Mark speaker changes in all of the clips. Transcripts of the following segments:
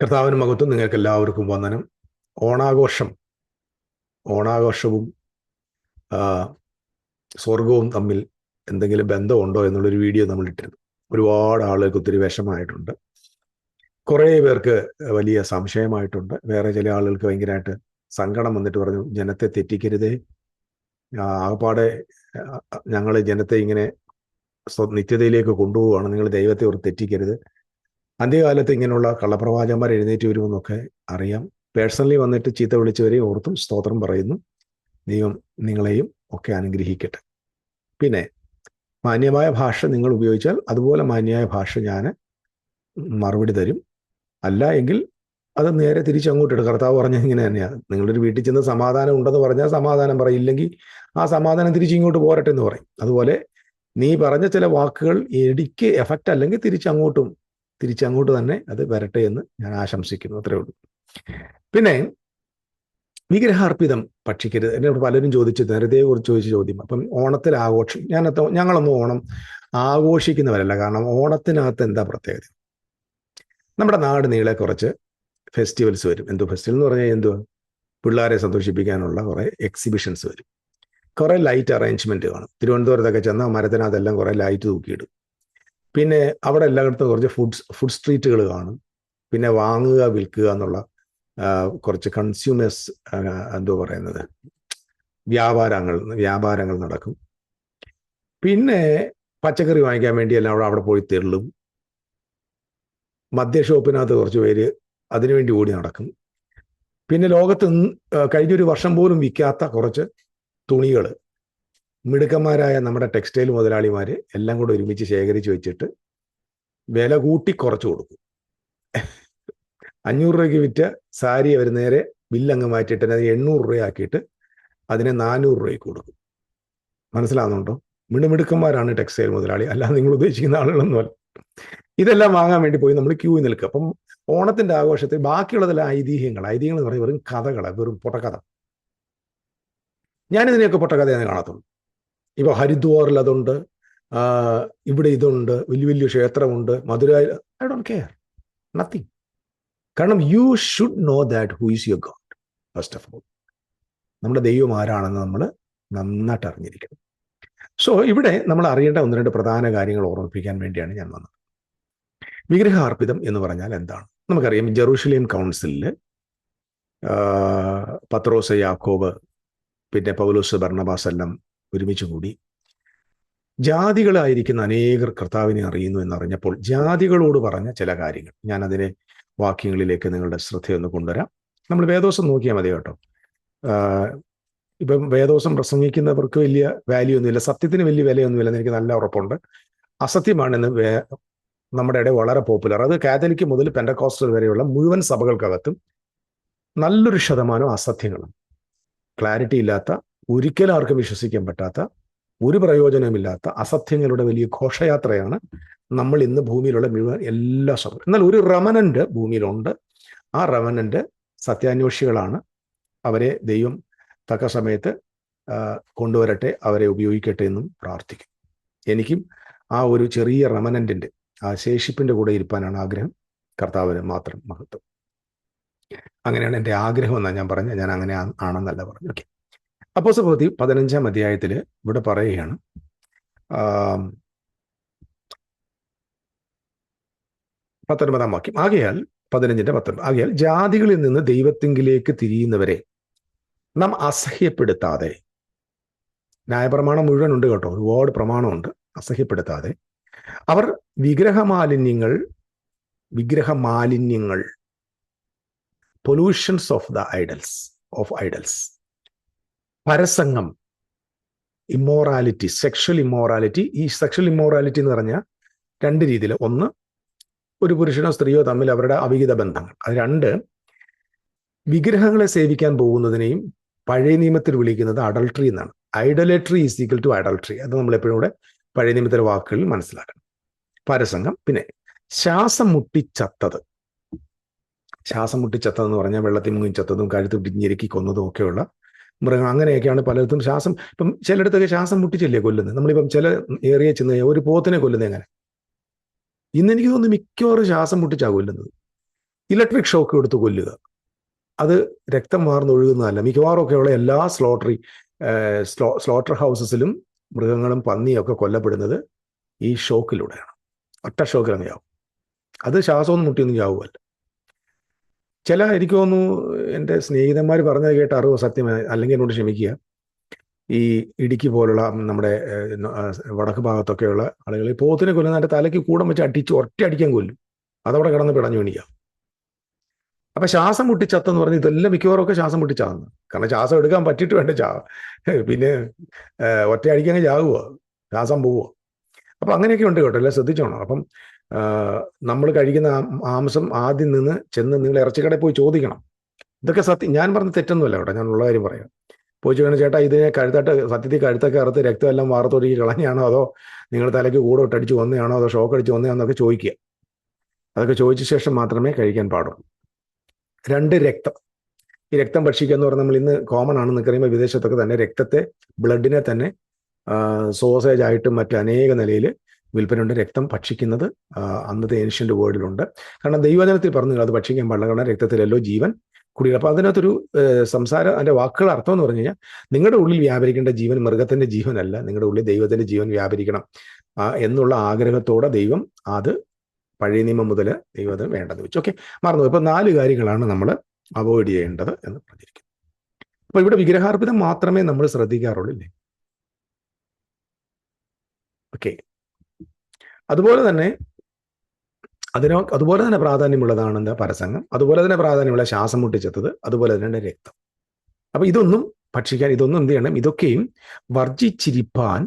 Speaker 1: കർത്താവിന് മഹത്വം. നിങ്ങൾക്ക് എല്ലാവർക്കും വന്ദനം. ഓണാഘോഷവും ആ, സ്വർഗവും തമ്മിൽ എന്തെങ്കിലും ബന്ധമുണ്ടോ എന്നുള്ളൊരു വീഡിയോ നമ്മൾ ഇട്ടിരുന്നു. ഒരുപാട് ആളുകൾക്ക് ഒത്തിരി വിഷമമായിട്ടുണ്ട്. കുറേ പേർക്ക് വലിയ സംശയമായിട്ടുണ്ട്. വേറെ ചില ആളുകൾക്ക് ഭയങ്കരമായിട്ട് സങ്കടം വന്നിട്ട് പറഞ്ഞു, ജനത്തെ തെറ്റിക്കരുതേ, ആകപ്പാടെ ഞങ്ങൾ ജനത്തെ ഇങ്ങനെ നിത്യതയിലേക്ക് കൊണ്ടുപോവുകയാണ്, നിങ്ങൾ ദൈവത്തെ ഓർത്ത് തെറ്റിക്കരുത്. അന്ത്യകാലത്ത് ഇങ്ങനെയുള്ള കള്ളപ്രവാചകന്മാർ എഴുന്നേറ്റ് വരുമെന്നൊക്കെ അറിയാം. പേഴ്സണലി വന്നിട്ട് ചീത്ത വിളിച്ചവരെയും ഓർത്തും സ്തോത്രം പറയുന്നു. ദൈവം നിങ്ങളെയും ഒക്കെ അനുഗ്രഹിക്കട്ടെ. പിന്നെ മാന്യമായ ഭാഷ നിങ്ങൾ ഉപയോഗിച്ചാൽ അതുപോലെ മാന്യമായ ഭാഷ ഞാൻ മറുപടി തരും. അല്ല എങ്കിൽ അത് നേരെ തിരിച്ചങ്ങോട്ടിട്ട്. കർത്താവ് പറഞ്ഞത് ഇങ്ങനെ തന്നെയാണ്, നിങ്ങളൊരു വീട്ടിൽ ചെന്ന് സമാധാനം ഉണ്ടെന്ന് പറഞ്ഞാൽ സമാധാനം പറയില്ലെങ്കിൽ ആ സമാധാനം തിരിച്ചിങ്ങോട്ട് പോരട്ടെ എന്ന് പറയും. അതുപോലെ നീ പറഞ്ഞ ചില വാക്കുകൾ എനിക്ക് എഫക്റ്റ് അല്ലെങ്കിൽ തിരിച്ചങ്ങോട്ട് തന്നെ അത് വരട്ടെ എന്ന് ഞാൻ ആശംസിക്കുന്നു. അത്രേ ഉള്ളൂ. പിന്നെ വിഗ്രഹാർപ്പിതം ഭക്ഷിക്കരുത്. എന്നോട് പലരും ചോദിച്ചു, നേരത്തെ കുറിച്ച് ചോദിച്ച ചോദ്യം. അപ്പം ഓണത്തിൽ ഞങ്ങളൊന്നും ഓണം ആഘോഷിക്കുന്നവരല്ല. കാരണം ഓണത്തിനകത്ത് എന്താ പ്രത്യേകത? നമ്മുടെ നാട് നീളെ കുറച്ച് ഫെസ്റ്റിവൽസ് വരും. ഫെസ്റ്റിവൽ എന്ന് പറഞ്ഞാൽ പിള്ളേരെ സന്തോഷിപ്പിക്കാനുള്ള കുറേ എക്സിബിഷൻസ് വരും. കുറേ ലൈറ്റ് അറേഞ്ച്മെന്റ് കാണും. തിരുവനന്തപുരത്തൊക്കെ ചെന്നാൽ മരത്തിനകത്തെല്ലാം കുറേ ലൈറ്റ് തൂക്കിയിടും. പിന്നെ അവിടെ എല്ലായിടത്തും കുറച്ച് ഫുഡ് സ്ട്രീറ്റുകൾ കാണും. പിന്നെ വാങ്ങുക വിൽക്കുക എന്നുള്ള കുറച്ച് കൺസ്യൂമേഴ്സ് വ്യാപാരങ്ങൾ നടക്കും. പിന്നെ പച്ചക്കറി വാങ്ങിക്കാൻ വേണ്ടി എല്ലാം അവിടെ പോയി തെള്ളും. മദ്യ ഷോപ്പിനകത്ത് കുറച്ച് പേര് അതിനുവേണ്ടി ഓടി നടക്കും. പിന്നെ ലോകത്ത് കഴിഞ്ഞൊരു വർഷം പോലും വിൽക്കാത്ത കുറച്ച് തുണികൾ മിടുക്കന്മാരായ നമ്മുടെ ടെക്സ്റ്റൈൽ മുതലാളിമാർ എല്ലാം കൂടെ ഒരുമിച്ച് ശേഖരിച്ച് വെച്ചിട്ട് വില കൂട്ടി കുറച്ച് കൊടുക്കും. 500 രൂപയ്ക്ക് വിറ്റ സാരി അവർ നേരെ ബില്ലങ്ങ് മാറ്റിയിട്ട് അത് 800 രൂപയാക്കിയിട്ട് അതിനെ 400 രൂപയ്ക്ക് കൊടുക്കും. മനസ്സിലാവുന്നുണ്ടോ? മിടുമിടുക്കന്മാരാണ് ടെക്സ്റ്റൈൽ മുതലാളി, അല്ലാതെ നിങ്ങൾ ഉദ്ദേശിക്കുന്ന ആളുകളൊന്നുമല്ല. ഇതെല്ലാം വാങ്ങാൻ വേണ്ടി പോയി നമ്മൾ ക്യൂ നിൽക്കുക. അപ്പം ഓണത്തിന്റെ ആഘോഷത്തിൽ ബാക്കിയുള്ളതെല്ലാം ഐതിഹ്യങ്ങൾ എന്ന് പറയും, വെറും കഥകള്, വെറും പൊട്ടക്കഥ. ഞാനിതിനെയൊക്കെ പൊട്ടക്കഥയാണ് കാണത്തുള്ളൂ. ഇപ്പൊ ഹരിദ്വാറിൽ അതുണ്ട്, ഇവിടെ ഇതുണ്ട്, വലിയ വലിയ ക്ഷേത്രമുണ്ട്, മധുരയിൽ. I don't care, nothing. കാരണം you should know that who is your God. First of all നമ്മുടെ ദൈവം ആരാണെന്ന് നമ്മൾ നന്നായിട്ട് അറിഞ്ഞിരിക്കണം. സോ ഇവിടെ നമ്മൾ അറിയേണ്ട 1-2 പ്രധാന കാര്യങ്ങൾ ഓർമ്മിപ്പിക്കാൻ വേണ്ടിയാണ് ഞാൻ വന്നത്. വിഗ്രഹാർപ്പിതം എന്ന് പറഞ്ഞാൽ എന്താണ്? നമുക്കറിയാം, ജെറൂസലേം കൗൺസിലിൽ പത്രോസ്, യാക്കോബ്, പിന്നെ പൗലോസ്, ബർണബാസ് എല്ലാം ഒരുമിച്ച് കൂടി ജാതികളായിരിക്കുന്ന അനേകർ കർത്താവിനെ അറിയുന്നു എന്നറിഞ്ഞപ്പോൾ ജാതികളോട് പറഞ്ഞ ചില കാര്യങ്ങൾ ഞാൻ അതിനെ വാക്യങ്ങളിലേക്ക് നിങ്ങളുടെ ശ്രദ്ധയൊന്ന് കൊണ്ടുവരാം. നമ്മൾ വേദോസം നോക്കിയാൽ മതി കേട്ടോ. ഇപ്പം വേദോസം പ്രസംഗിക്കുന്നവർക്ക് വലിയ വാല്യൂ ഒന്നുമില്ല, സത്യത്തിന് വലിയ വിലയൊന്നുമില്ലെന്ന് എനിക്ക് നല്ല ഉറപ്പുണ്ട്. അസത്യമാണെന്ന് നമ്മുടെ ഇടയിൽ വളരെ പോപ്പുലർ. അത് കാത്തലിക് മുതൽ പെന്തക്കോസ്റ്റൽ വരെയുള്ള മുഴുവൻ സഭകൾക്കകത്തും നല്ലൊരു ശതമാനം അസത്യങ്ങളും, ക്ലാരിറ്റി ഇല്ലാത്ത, ഒരിക്കലും ആർക്കും വിശ്വസിക്കാൻ പറ്റാത്ത, ഒരു പ്രയോജനമില്ലാത്ത അസത്യങ്ങളുടെ വലിയ ഘോഷയാത്രയാണ് നമ്മൾ ഇന്ന് ഭൂമിയിലുള്ള മുഴുവൻ എല്ലാ സഭകളും. എന്നാൽ ഒരു റെമനന്റ് ഭൂമിയിലുണ്ട്. ആ റെമനന്റ് സത്യാന്വേഷികളാണ്. അവരെ ദൈവം തക്ക സമയത്ത് കൊണ്ടുവരട്ടെ, അവരെ ഉപയോഗിക്കട്ടെ എന്നും പ്രാർത്ഥിക്കും. എനിക്കും ആ ഒരു ചെറിയ റെമനന്റിന്റെ, ആ ശേഷിപ്പിന്റെ കൂടെ ഇരിപ്പാനാണ് ആഗ്രഹം. കർത്താവിന് മാത്രം മഹത്വം. അങ്ങനെയാണ് എൻ്റെ ആഗ്രഹം എന്നാണ് ഞാൻ പറഞ്ഞത്. ഞാൻ അങ്ങനെ ആണെന്നല്ല പറഞ്ഞു. ഓക്കെ. അപ്പോസ്തലപ്രവൃത്തി 15-ാം അധ്യായത്തിൽ ഇവിടെ പറയുകയാണ്, 19-ാം വാക്യം. ആകയാൽ 15-19, ആകയാൽ ജാതികളിൽ നിന്ന് ദൈവത്തിങ്കിലേക്ക് തിരിയുന്നവരെ നാം അസഹ്യപ്പെടുത്താതെ, ന്യായപ്രമാണം മുഴുവൻ ഉണ്ട് കേട്ടോ, ഒരുപാട് പ്രമാണമുണ്ട്, അസഹ്യപ്പെടുത്താതെ അവർ വിഗ്രഹമാലിന്യങ്ങൾ പൊല്യൂഷൻസ് ഓഫ് ഐഡൽസ്, പരസംഗം, ഇമ്മോറാലിറ്റി, സെക്ഷൽ ഇമ്മോറാലിറ്റി. ഈ സെക്ഷൽ ഇമ്മോറാലിറ്റി എന്ന് പറഞ്ഞാൽ 2 രീതിയിൽ. ഒന്ന്, ഒരു പുരുഷനോ സ്ത്രീയോ തമ്മിൽ അവരുടെ അവിഹിത ബന്ധങ്ങൾ. അത് 2, വിഗ്രഹങ്ങളെ സേവിക്കാൻ പോകുന്നതിനെയും പഴയ നിയമത്തിൽ വിളിക്കുന്നത് അഡൾട്ടറി എന്നാണ്. Idolatry is equal to adultery. അത് നമ്മളെപ്പോഴും കൂടെ പഴയ നിയമത്തിലെ വാക്കുകളിൽ മനസ്സിലാക്കണം. പരസംഗം. പിന്നെ ശ്വാസം മുട്ടിച്ചത്തതെന്ന് പറഞ്ഞാൽ വെള്ളത്തിൽ മുങ്ങി ചത്തതും കഴുത്ത് ഞെരുക്കി കൊന്നതും ഒക്കെയുള്ള മൃഗം. അങ്ങനെയൊക്കെയാണ് പലയിടത്തും ഇപ്പം ചിലയിടത്തൊക്കെ ശ്വാസം മുട്ടിച്ചല്ലേ കൊല്ലുന്നത്. നമ്മളിപ്പം ചില ഏറിയ ചെന്ന് ഒരു പോത്തിനെ കൊല്ലുന്നത് എങ്ങനെ? ഇന്ന് എനിക്ക് തോന്നുന്നു മിക്കവാറും ശ്വാസം മുട്ടിച്ചാണ് കൊല്ലുന്നത്. ഇലക്ട്രിക് ഷോക്ക് എടുത്ത് കൊല്ലുക. അത് രക്തം വാർന്നൊഴുകുന്നതല്ല. മിക്കവാറും ഒക്കെയുള്ള എല്ലാ സ്ലോട്ടർ ഹൗസസിലും മൃഗങ്ങളും പന്നിയൊക്കെ കൊല്ലപ്പെടുന്നത് ഈ ഷോക്കിലൂടെയാണ്. ഒറ്റ ഷോക്കിൽ അങ്ങ് ചാവും. അത് ശ്വാസമൊന്നും മുട്ടിയൊന്നും ചാവുമല്ല. എനിക്ക് തോന്നുന്നു എൻ്റെ സ്നേഹിതന്മാർ പറഞ്ഞത് കേട്ട അറിവ് സത്യമായി, അല്ലെങ്കിൽ എന്നോട് ക്ഷമിക്കുക, ഈ ഇടുക്കി പോലുള്ള നമ്മുടെ വടക്ക് ഭാഗത്തൊക്കെയുള്ള ആളുകൾ ഈ പോത്തിനെ കൊല്ലുന്ന അതിൻ്റെ തലയ്ക്ക് കൂടം വെച്ച് ഒറ്റ അടിക്കാൻ കൊല്ലും. അതവിടെ കിടന്ന് പിടഞ്ഞു വേണിക്കാം. അപ്പൊ ശ്വാസം മുട്ടിച്ചത്തെന്ന് പറഞ്ഞ് ഇതെല്ലാം മിക്കവാറും ഒക്കെ ശ്വാസം മുട്ടിച്ചാവുന്നു. കാരണം ശ്വാസം എടുക്കാൻ പറ്റിയിട്ട് വേണ്ട പിന്നെ ഒറ്റ അടിക്കാൻ ചാവുക, ശ്വാസം പോവുക. അപ്പൊ അങ്ങനെയൊക്കെ ഉണ്ട് കേട്ടോ, എല്ലാം ശ്രദ്ധിച്ചോണം. അപ്പം നമ്മൾ കഴിക്കുന്ന മാംസം ആദ്യം ചെന്ന് നിങ്ങൾ ഇറച്ചിക്കടയിൽ പോയി ചോദിക്കണം. ഇതൊക്കെ ഞാൻ പറഞ്ഞ തെറ്റൊന്നുമല്ല കേട്ടോ, ഞാൻ ഉള്ള കാര്യം പറയാം. പോയി ചോദിക്കണം, ചേട്ടാ ഇതിനെ സത്യത്തിൽ കഴുത്തൊക്കെ അറുത്ത് രക്തം എല്ലാം വാർത്തൊരുക്കി കളഞ്ഞാണോ, അതോ നിങ്ങൾ തലയ്ക്ക് കൂടെ ഇട്ടടിച്ച് വന്നതാണോ, അതോ ഷോക്ക് അടിച്ച് വന്നതാണോ എന്നൊക്കെ ചോദിക്കുക. അതൊക്കെ ചോദിച്ച ശേഷം മാത്രമേ കഴിക്കാൻ പാടുള്ളൂ. 2, രക്തം. ഈ രക്തം ഭക്ഷിക്കുക എന്ന് പറഞ്ഞാൽ നമ്മൾ ഇന്ന് കോമൺ ആണെന്ന് പറയുമ്പോൾ വിദേശത്തൊക്കെ തന്നെ ബ്ലഡിനെ തന്നെ സോസേജ് ആയിട്ടും മറ്റ് അനേക നിലയിൽ വിൽപ്പനയുണ്ട്. രക്തം ഭക്ഷിക്കുന്നത് അന്നത്തെ ഏൻഷ്യൻ്റ് വേൾഡിലുണ്ട്. കാരണം ദൈവജനത്തിൽ പറഞ്ഞു അത് ഭക്ഷിക്കാൻ പാടില്ല, കാരണം രക്തത്തിലല്ലോ ജീവൻ കുടികൾ. അപ്പോൾ അതിനകത്തൊരു അതിൻ്റെ വാക്കുകൾ അർത്ഥം എന്ന് പറഞ്ഞു കഴിഞ്ഞാൽ, നിങ്ങളുടെ ഉള്ളിൽ വ്യാപരിക്കേണ്ട ജീവൻ മൃഗത്തിൻ്റെ ജീവനല്ല, നിങ്ങളുടെ ഉള്ളിൽ ദൈവത്തിൻ്റെ ജീവൻ വ്യാപരിക്കണം എന്നുള്ള ആഗ്രഹത്തോടെ ദൈവം അത് പഴയ നിയമം മുതൽ ദൈവം അത് വേണ്ടെന്ന് വെച്ചു. ഓക്കെ, മറന്നു. ഇപ്പൊ 4 കാര്യങ്ങളാണ് നമ്മൾ അവോയ്ഡ് ചെയ്യേണ്ടത് എന്ന് പറഞ്ഞിരിക്കും. അപ്പൊ ഇവിടെ വിഗ്രഹാർപ്പിതം മാത്രമേ നമ്മൾ ശ്രദ്ധിക്കാറുള്ളൂ, ഇല്ലേ? ഓക്കെ. അതുപോലെ തന്നെ പ്രാധാന്യമുള്ളതാണ് എന്താ പരസംഗം, അതുപോലെ തന്നെ പ്രാധാന്യമുള്ള ശ്വാസം മുട്ടിച്ചെത്തത്, അതുപോലെ തന്നെ രക്തം. അപ്പൊ ഇതൊന്നും ഭക്ഷിക്കാൻ, ഇതൊന്നും എന്ത് ചെയ്യണം, ഇതൊക്കെയും വർജിച്ചിരിപ്പാൻ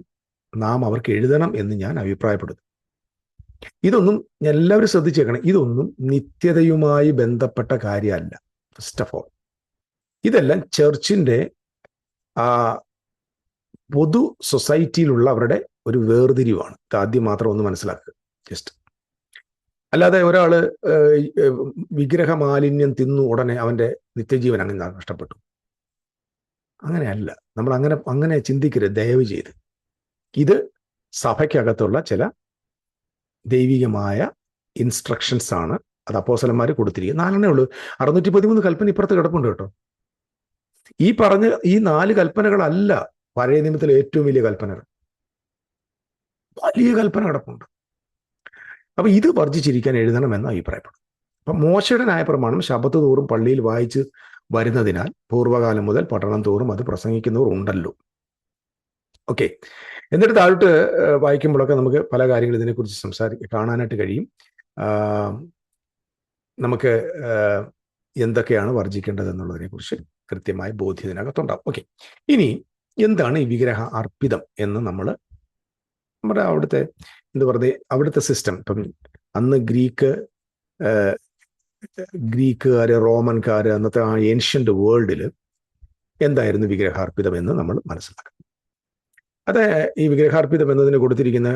Speaker 1: നാം അവർക്ക് എഴുതണം എന്ന് ഞാൻ അഭിപ്രായപ്പെടുന്നു. ഇതൊന്നും എല്ലാവരും ശ്രദ്ധിച്ചേക്കണം, ഇതൊന്നും നിത്യതയുമായി ബന്ധപ്പെട്ട കാര്യമല്ല. ഫസ്റ്റ് ഓഫ് ഓൾ ഇതെല്ലാം ചർച്ചിന്റെ പൊതു സൊസൈറ്റിയിലുള്ള അവരുടെ ഒരു വേർതിരിവാണ്. ആദ്യം മാത്രം ഒന്ന് മനസ്സിലാക്കുക. ജസ്റ്റ് അല്ലാതെ ഒരാള് വിഗ്രഹ മാലിന്യം തിന്നു ഉടനെ അവന്റെ നിത്യജീവൻ അങ്ങനെ നഷ്ടപ്പെട്ടു, അങ്ങനെയല്ല. നമ്മൾ അങ്ങനെ ചിന്തിക്കരുത് ദയവ് ചെയ്ത്. ഇത് സഭയ്ക്കകത്തുള്ള ചില ദൈവികമായ ഇൻസ്ട്രക്ഷൻസ് ആണ്. അത് അപ്പോസ്തലന്മാർ കൊടുത്തിരിക്കുക. 4 ഉള്ളൂ. 613 കൽപ്പന ഇപ്പുറത്ത് കിടപ്പുണ്ട് കേട്ടോ. ഈ 4 കൽപ്പനകളല്ല പഴയ നിയമത്തിലെ ഏറ്റവും വലിയ കൽപ്പനകൾ. വലിയ കൽപ്പന കിടപ്പുണ്ട്. അപ്പൊ ഇത് വർജിച്ചിരിക്കാൻ എഴുതണമെന്ന് അഭിപ്രായപ്പെടും. അപ്പൊ മോശയുടെ ന്യായപ്രമാണം ശബ്ബത്ത് തോറും പള്ളിയിൽ വായിച്ച് വരുന്നതിനാൽ പൂർവ്വകാലം മുതൽ പട്ടണം തോറും അത് പ്രസംഗിക്കുന്നവർ ഉണ്ടല്ലോ. ഓക്കെ, എന്നിട്ട് താഴോട്ട് വായിക്കുമ്പോഴൊക്കെ നമുക്ക് പല കാര്യങ്ങൾ ഇതിനെക്കുറിച്ച് കാണാനായിട്ട് കഴിയും. നമുക്ക് എന്തൊക്കെയാണ് വർജിക്കേണ്ടത് എന്നുള്ളതിനെ കുറിച്ച് കൃത്യമായ ബോധ്യത്തിനകത്തുണ്ടാവും. ഓക്കെ, ഇനി എന്താണ് ഈ വിഗ്രഹ അർപ്പിതം എന്ന് നമ്മുടെ അവിടുത്തെ സിസ്റ്റം. ഇപ്പം അന്ന് ഗ്രീക്കുകാര്, റോമൻകാര്, അന്നത്തെ ആ ഏൻഷ്യന്റ് വേൾഡിൽ എന്തായിരുന്നു വിഗ്രഹാർപ്പിതം എന്ന് നമ്മൾ മനസ്സിലാക്കണം. ഈ വിഗ്രഹാർപ്പിതം എന്നതിന് കൊടുത്തിരിക്കുന്ന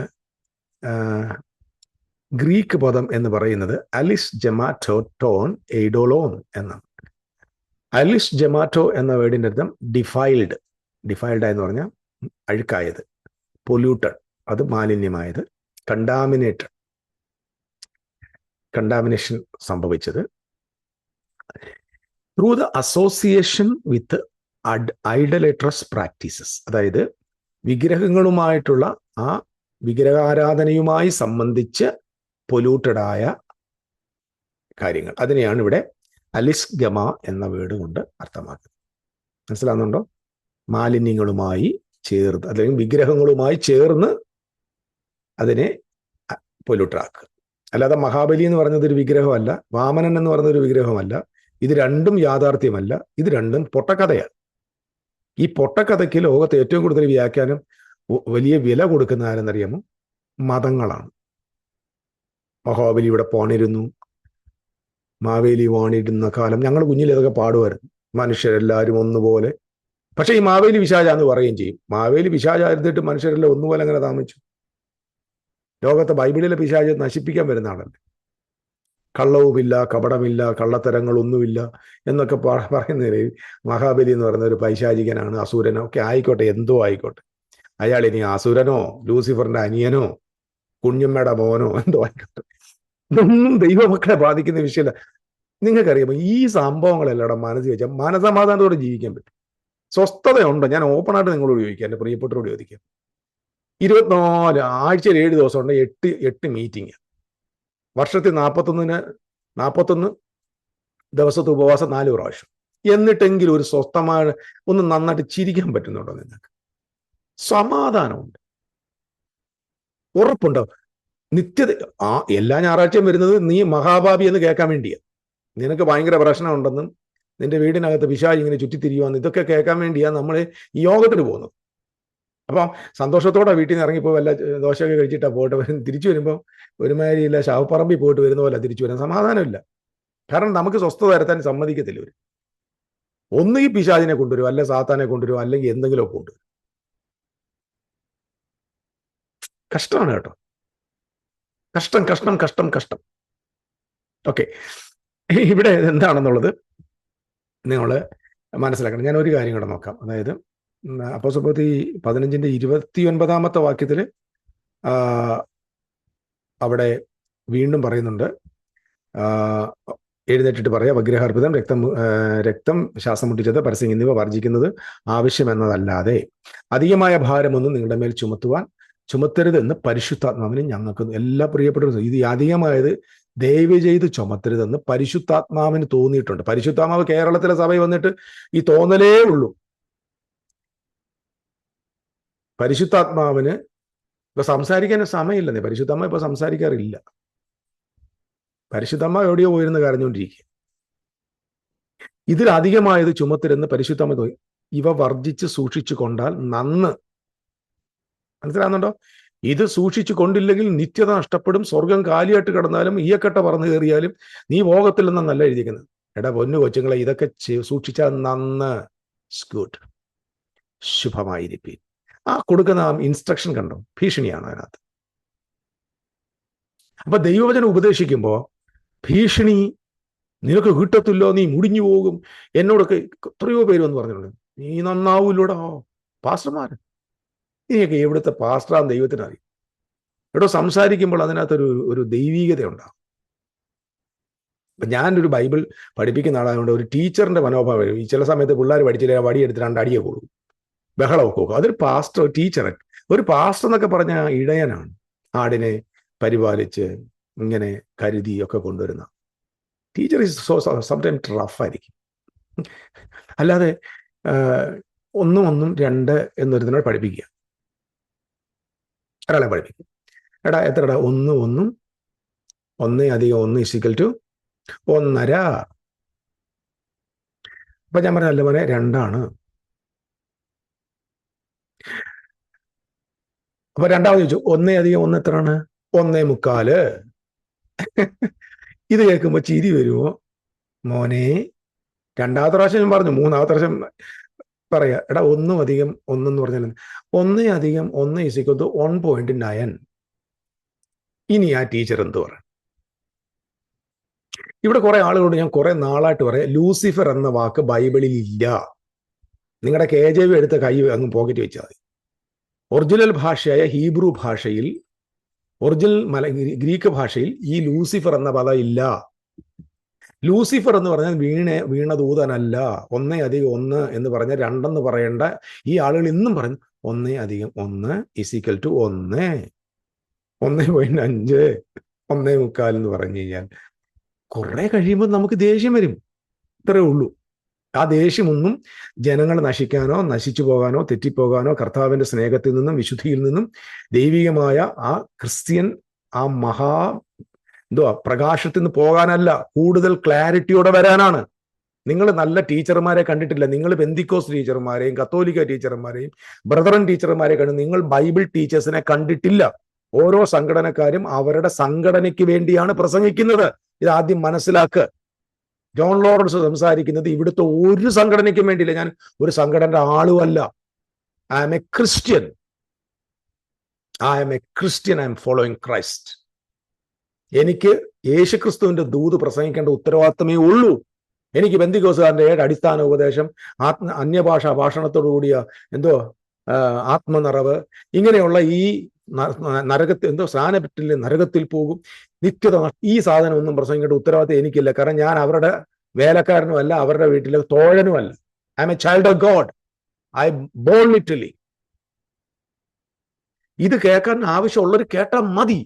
Speaker 1: ഗ്രീക്ക് പദം എന്ന് പറയുന്നത് അലിസ് ജമാറ്റോ ടോൺ എയ്ഡോലോൺ എന്നാണ്. അലിസ് ജമാറ്റോ എന്ന വേർഡിന്റെ അർത്ഥം ഡിഫൈൽഡ് എന്ന് പറഞ്ഞാൽ അഴുക്കായത്, പൊല്യൂട്ടഡ് അത് മാലിന്യമായത്, കണ്ടാമിനേഷൻ സംഭവിച്ചത്, through the association with idolatrous practices, അതായത് വിഗ്രഹങ്ങളുമായിട്ടുള്ള ആ വിഗ്രഹാരാധനയുമായി സംബന്ധിച്ച് പൊല്യൂട്ടഡായ കാര്യങ്ങൾ. അതിനെയാണ് ഇവിടെ അലിസ് ഗമ എന്ന വേർഡ് കൊണ്ട് അർത്ഥമാക്കുന്നത്. മനസ്സിലാകുന്നുണ്ടോ? മാലിന്യങ്ങളുമായി ചേർന്ന്, അല്ലെങ്കിൽ വിഗ്രഹങ്ങളുമായി ചേർന്ന് അതിനെ പൊല്യൂട്ടഡാക്കുക. അല്ലാതെ മഹാബലി എന്ന് പറഞ്ഞത് ഒരു വിഗ്രഹമല്ല, വാമനൻ എന്ന് പറഞ്ഞതൊരു വിഗ്രഹമല്ല. ഇത് രണ്ടും യാഥാർത്ഥ്യമല്ല, ഇത് രണ്ടും പൊട്ടക്കഥയാണ്. ഈ പൊട്ടക്കഥയ്ക്ക് ലോകത്ത് ഏറ്റവും കൂടുതൽ വ്യാഖ്യാനം, വലിയ വില കൊടുക്കുന്ന ആരെന്നറിയാമോ? മതങ്ങളാണ്. മഹാബലി ഇവിടെ പോണിരുന്നു, മാവേലി വാണിരുന്ന കാലം, ഞങ്ങൾ കുഞ്ഞിൽ ഇതൊക്കെ പാടുമായിരുന്നു, മനുഷ്യരെല്ലാവരും ഒന്നുപോലെ. പക്ഷെ ഈ മാവേലി പിശാചാന്ന് പറയുകയും ചെയ്യും. മാവേലി പിശാചായിരുന്നിട്ട് മനുഷ്യരെല്ലാം ഒന്നുപോലെ അങ്ങനെ താമസിച്ചു. ലോകത്തെ ബൈബിളിലെ പിശാച് നശിപ്പിക്കാൻ വരുന്ന ആളല്ലേ. കള്ളവുമില്ല, കപടമില്ല, കള്ളത്തരങ്ങളൊന്നുമില്ല എന്നൊക്കെ പറയുന്നതിൽ മഹാബലി എന്ന് പറയുന്ന ഒരു പൈശാചികനാണ്, അസുരനോ ഒക്കെ ആയിക്കോട്ടെ, എന്തോ ആയിക്കോട്ടെ. അയാൾ ഇനി അസുരനോ ലൂസിഫറിന്റെ അനിയനോ കുഞ്ഞമ്മയുടെ മോനോ എന്തോ ആയിക്കോട്ടെ, ഇതൊന്നും ദൈവമക്കളെ ബാധിക്കുന്ന വിഷയമല്ല. നിങ്ങൾക്കറിയാമോ, ഈ സംഭവങ്ങളെല്ലാം മനസ്സിൽ വെച്ചാൽ മനസമാധാനത്തോടെ ജീവിക്കാൻ പറ്റും. സ്വസ്ഥതയുണ്ടോ? ഞാൻ ഓപ്പണായിട്ട് നിങ്ങളോട് ചോദിക്കാം, എൻ്റെ പ്രിയപ്പെട്ടവരോട് ചോദിക്കാം. 24 ആഴ്ചയിൽ 7 ദിവസമുണ്ട്, 8 മീറ്റിംഗ്, വർഷത്തിൽ 41 ദിവസത്തെ ഉപവാസം 4 പ്രാവശ്യം. എന്നിട്ടെങ്കിലും ഒരു സ്വസ്ഥമായ ഒന്ന് നന്നായിട്ട് ചിരിക്കാൻ പറ്റുന്നുണ്ടോ നിങ്ങൾക്ക്? സമാധാനമുണ്ട്, ഉറപ്പുണ്ടോ? നിത്യത എല്ലാ ഞായറാഴ്ചയും വരുന്നത് നീ മഹാഭാവി എന്ന് കേൾക്കാൻ വേണ്ടിയാണ്. നിനക്ക് ഭയങ്കര പ്രശ്നമുണ്ടെന്നും നിന്റെ വീടിനകത്ത് പിശാച് ഇങ്ങനെ ചുറ്റിത്തിരിയുവാന്ന് ഇതൊക്കെ കേൾക്കാൻ വേണ്ടിയാണ് നമ്മൾ ഈ യോഗത്തിന് പോകുന്നത്. അപ്പം സന്തോഷത്തോടെ വീട്ടിൽ നിന്ന് ഇറങ്ങിപ്പോ വല്ല ദോശയൊക്കെ കഴിച്ചിട്ടാ പോയിട്ട് തിരിച്ചു വരുമ്പോൾ ഒരുമാതിരിയില്ല ശവപ്പറമ്പിൽ പോയിട്ട് വരുന്ന പോലെ തിരിച്ചു വരാൻ സമാധാനമില്ല. കാരണം നമുക്ക് സ്വസ്ഥത വരുത്താൻ സമ്മതിക്കത്തില്ല ഇവർ. ഒന്ന് ഈ പിശാചിനെ കൊണ്ടുവരും, അല്ലെ സാത്താനെ കൊണ്ടുവരും, അല്ലെങ്കിൽ എന്തെങ്കിലുമൊക്കെ കൊണ്ടുവരും. കഷ്ടമാണ് കേട്ടോ, കഷ്ടം കഷ്ടം കഷ്ടം കഷ്ടം. ഓക്കെ, ഇവിടെ എന്താണെന്നുള്ളത് നിങ്ങൾ മനസ്സിലാക്കണം. ഞാൻ ഒരു കാര്യം കൂടെ നോക്കാം. അതായത് അപ്പോസ്തലപ്രവൃത്തി 15:29 വാക്യത്തിൽ അവിടെ വീണ്ടും പറയുന്നുണ്ട്, എഴുന്നേറ്റിട്ട് പറയാം, വിഗ്രഹാർപ്പിതം, രക്തം, ശ്വാസം മുട്ടിച്ചത്, പരസ്യം എന്നിവ വർജിക്കുന്നത് ആവശ്യമെന്നതല്ലാതെ അധികമായ ഭാരമൊന്നും നിങ്ങളുടെ മേൽ ചുമത്തരുതെന്ന് പരിശുദ്ധാത്മാവിന് ഞങ്ങൾക്ക് എല്ലാ പ്രിയപ്പെട്ടവരും. ഇത് അധികമായത് ദയവ് ചെയ്ത് ചുമത്തരുതെന്ന് പരിശുദ്ധാത്മാവിന് തോന്നിയിട്ടുണ്ട്. പരിശുദ്ധാത്മാവ് കേരളത്തിലെ സഭയിൽ വന്നിട്ട് ഈ തോന്നലേ ഉള്ളൂ. പരിശുദ്ധാത്മാവിന് ഇപ്പൊ സംസാരിക്കാൻ സമയമില്ലെന്നേ. പരിശുദ്ധാത്മാവ് ഇപ്പൊ സംസാരിക്കാറില്ല. പരിശുദ്ധാത്മാവ് എവിടെയോ പോയിരുന്ന് കരഞ്ഞുകൊണ്ടിരിക്കുക. ഇതിലധികമായത് ചുമത്തരുതെന്ന് പരിശുദ്ധാത്മാവ് തോന്നി. ഇവ വർജിച്ച് സൂക്ഷിച്ചു കൊണ്ടാൽ നന്ന്. മനസ്സിലാകുന്നുണ്ടോ? ഇത് സൂക്ഷിച്ചു കൊണ്ടില്ലെങ്കിൽ നിത്യത നഷ്ടപ്പെടും. സ്വർഗം കാലിയായിട്ട് കിടന്നാലും ഈയക്കട്ട പറന്നു കയറിയാലും നീ പോകത്തില്ലെന്നല്ല എഴുതിക്കുന്നത്. എടാ പൊന്നു കൊച്ചുങ്ങളെ, ഇതൊക്കെ സൂക്ഷിച്ചാൽ നന്ന്, ഗുഡ്, ശുഭമായിരിക്കും. കൊടുക്കുന്ന ഇൻസ്ട്രക്ഷൻ കണ്ടോ? ഭീഷണിയാണ് അതിനകത്ത്. അപ്പൊ ദൈവവചനം ഉപദേശിക്കുമ്പോ ഭീഷണി നിനക്ക് കിട്ടത്തില്ലോ, നീ മുടിഞ്ഞു പോകും. എന്നോടൊക്കെ എത്രയോ പേര് എന്ന് പറഞ്ഞിട്ടുണ്ട്, നീ നന്നാവൂല്ലോടാ. പാസ്റ്റർമാർ, നീയൊക്കെ എവിടുത്തെ പാസ്റ്ററാന്ന് ദൈവത്തിന് അറിയും. എടോ, സംസാരിക്കുമ്പോൾ അതിനകത്തൊരു ദൈവീകത ഉണ്ടാകും. അപ്പൊ ഞാനൊരു ബൈബിൾ പഠിപ്പിക്കുന്ന ആളായതുകൊണ്ട് ഒരു ടീച്ചറിന്റെ മനോഭാവം. ഈ ചില സമയത്ത് പിള്ളേർ പഠിച്ചില്ല, വടിയെടുത്ത് 2 അടിയെ കൊടുക്കും, ബഹളമൊക്കെ വെക്കും. അതൊരു പാസ്റ്റർ, ടീച്ചർ. ഒരു പാസ്റ്റർ എന്നൊക്കെ പറഞ്ഞ ഇടയനാണ്. ആടിനെ പരിപാലിച്ച് ഇങ്ങനെ കരുതി ഒക്കെ കൊണ്ടുവരുന്ന ടീച്ചർ ഈസ് സംടൈം റഫായിരിക്കും. അല്ലാതെ 1 1 2 എന്നൊരുതിനോട് പഠിപ്പിക്കുക. ഒരാളെ പഠിപ്പിക്കും. എടാ എത്രടാ? 1 1 1 + 1 = 1.5. അപ്പൊ ഞാൻ പറഞ്ഞ അല്ല പോലെ 2 അപ്പൊ രണ്ടാമത് ചോദിച്ചു, 1 + 1 എത്രയാണ്? 1.25. ഇത് കേൾക്കുമ്പോ ചിരി വരുമോ? മോനെ, രണ്ടാമത്തെ പ്രാവശ്യം ഞാൻ പറഞ്ഞു, മൂന്നാമത്തെ പ്രാവശ്യം പറയാ, എടാ 1 + 1 എന്ന് പറഞ്ഞാൽ 1 + 1 = 1.9. ഇനി ആ ടീച്ചർ എന്ത് പറ? ഇവിടെ കുറെ ആളുകളോട് ഞാൻ കുറെ നാളായിട്ട് പറയാം, ലൂസിഫർ എന്ന വാക്ക് ബൈബിളിൽ ഇല്ല. നിങ്ങളുടെ KJV എടുത്ത കൈ അങ്ങ് പോക്കറ്റ് വെച്ചാൽ മതി. ഒറിജിനൽ ഭാഷയായ ഹീബ്രു ഭാഷയിൽ, ഒറിജിനൽ ഗ്രീക്ക് ഭാഷയിൽ ഈ ലൂസിഫർ എന്ന പദം ഇല്ല. ലൂസിഫർ എന്ന് പറഞ്ഞാൽ വീണദൂതനല്ല. 1 + 1 എന്ന് പറഞ്ഞാൽ 2 എന്ന് പറയേണ്ട ഈ ആളുകൾ ഇന്നും പറഞ്ഞു 1 + 1 = 1, 1.5, 1.25 എന്ന് പറഞ്ഞു കഴിഞ്ഞാൽ കുറെ കഴിയുമ്പോൾ നമുക്ക് ദേഷ്യം വരും. ഇത്രേ ഉള്ളൂ. ആ ദേഷ്യമൊന്നും ജനങ്ങൾ നശിക്കാനോ നശിച്ചു പോകാനോ തെറ്റിപ്പോകാനോ കർത്താവിന്റെ സ്നേഹത്തിൽ നിന്നും വിശുദ്ധിയിൽ നിന്നും ദൈവികമായ ആ ക്രിസ്ത്യൻ ആ പ്രകാശത്തിൽ നിന്ന് പോകാനല്ല, കൂടുതൽ ക്ലാരിറ്റിയോടെ വരാനാണ്. നിങ്ങൾ നല്ല ടീച്ചർമാരെ കണ്ടിട്ടില്ല. നിങ്ങൾ പെന്തിക്കോസ് ടീച്ചർമാരെയും കത്തോലിക്ക ടീച്ചർമാരെയും ബ്രദറൻ ടീച്ചർമാരെ കണ്ടു. നിങ്ങൾ ബൈബിൾ ടീച്ചേഴ്സിനെ കണ്ടിട്ടില്ല. ഓരോ സംഘടനക്കാരും അവരുടെ സംഘടനയ്ക്ക് വേണ്ടിയാണ് പ്രസംഗിക്കുന്നത്. ഇത് ആദ്യം മനസ്സിലാക്കുക. ജോൺ ലോറൻസ് സംസാരിക്കുന്നത് ഇവിടുത്തെ ഒരു സംഘടനയ്ക്കും വേണ്ടിയില്ല. ഞാൻ ഒരു സംഘടനയുടെ ആളുമല്ല. I am a Christian. I am following Christ. എനിക്ക് യേശുക്രിസ്തുവിന്റെ ദൂത് പ്രസംഗിക്കേണ്ട ഉത്തരവാദിത്തമേ ഉള്ളൂ. എനിക്ക് പെന്തിക്കോസുകാരന്റെ 7 അടിസ്ഥാന ഉപദേശം, അന്യഭാഷാ ഭാഷണത്തോടുകൂടിയ ആത്മനിറവ്, ഇങ്ങനെയുള്ള ഈ നരകത്തിൽ സ്നാനപ്പെട്ടില്ലേ നരകത്തിൽ പോകും, നിത്യത. ഈ സാധനം ഒന്നും പ്രസംഗിക്കേണ്ട ഉത്തരവാദിത്തം എനിക്കില്ല. കാരണം ഞാൻ അവരുടെ വേലക്കാരനുമല്ല, അവരുടെ വീട്ടിലെ തോഴനുമല്ല. I am a child of God. I born literally. ഇത് കേൾക്കാൻ ആവശ്യമുള്ളവർ കേട്ടാൽ മതി.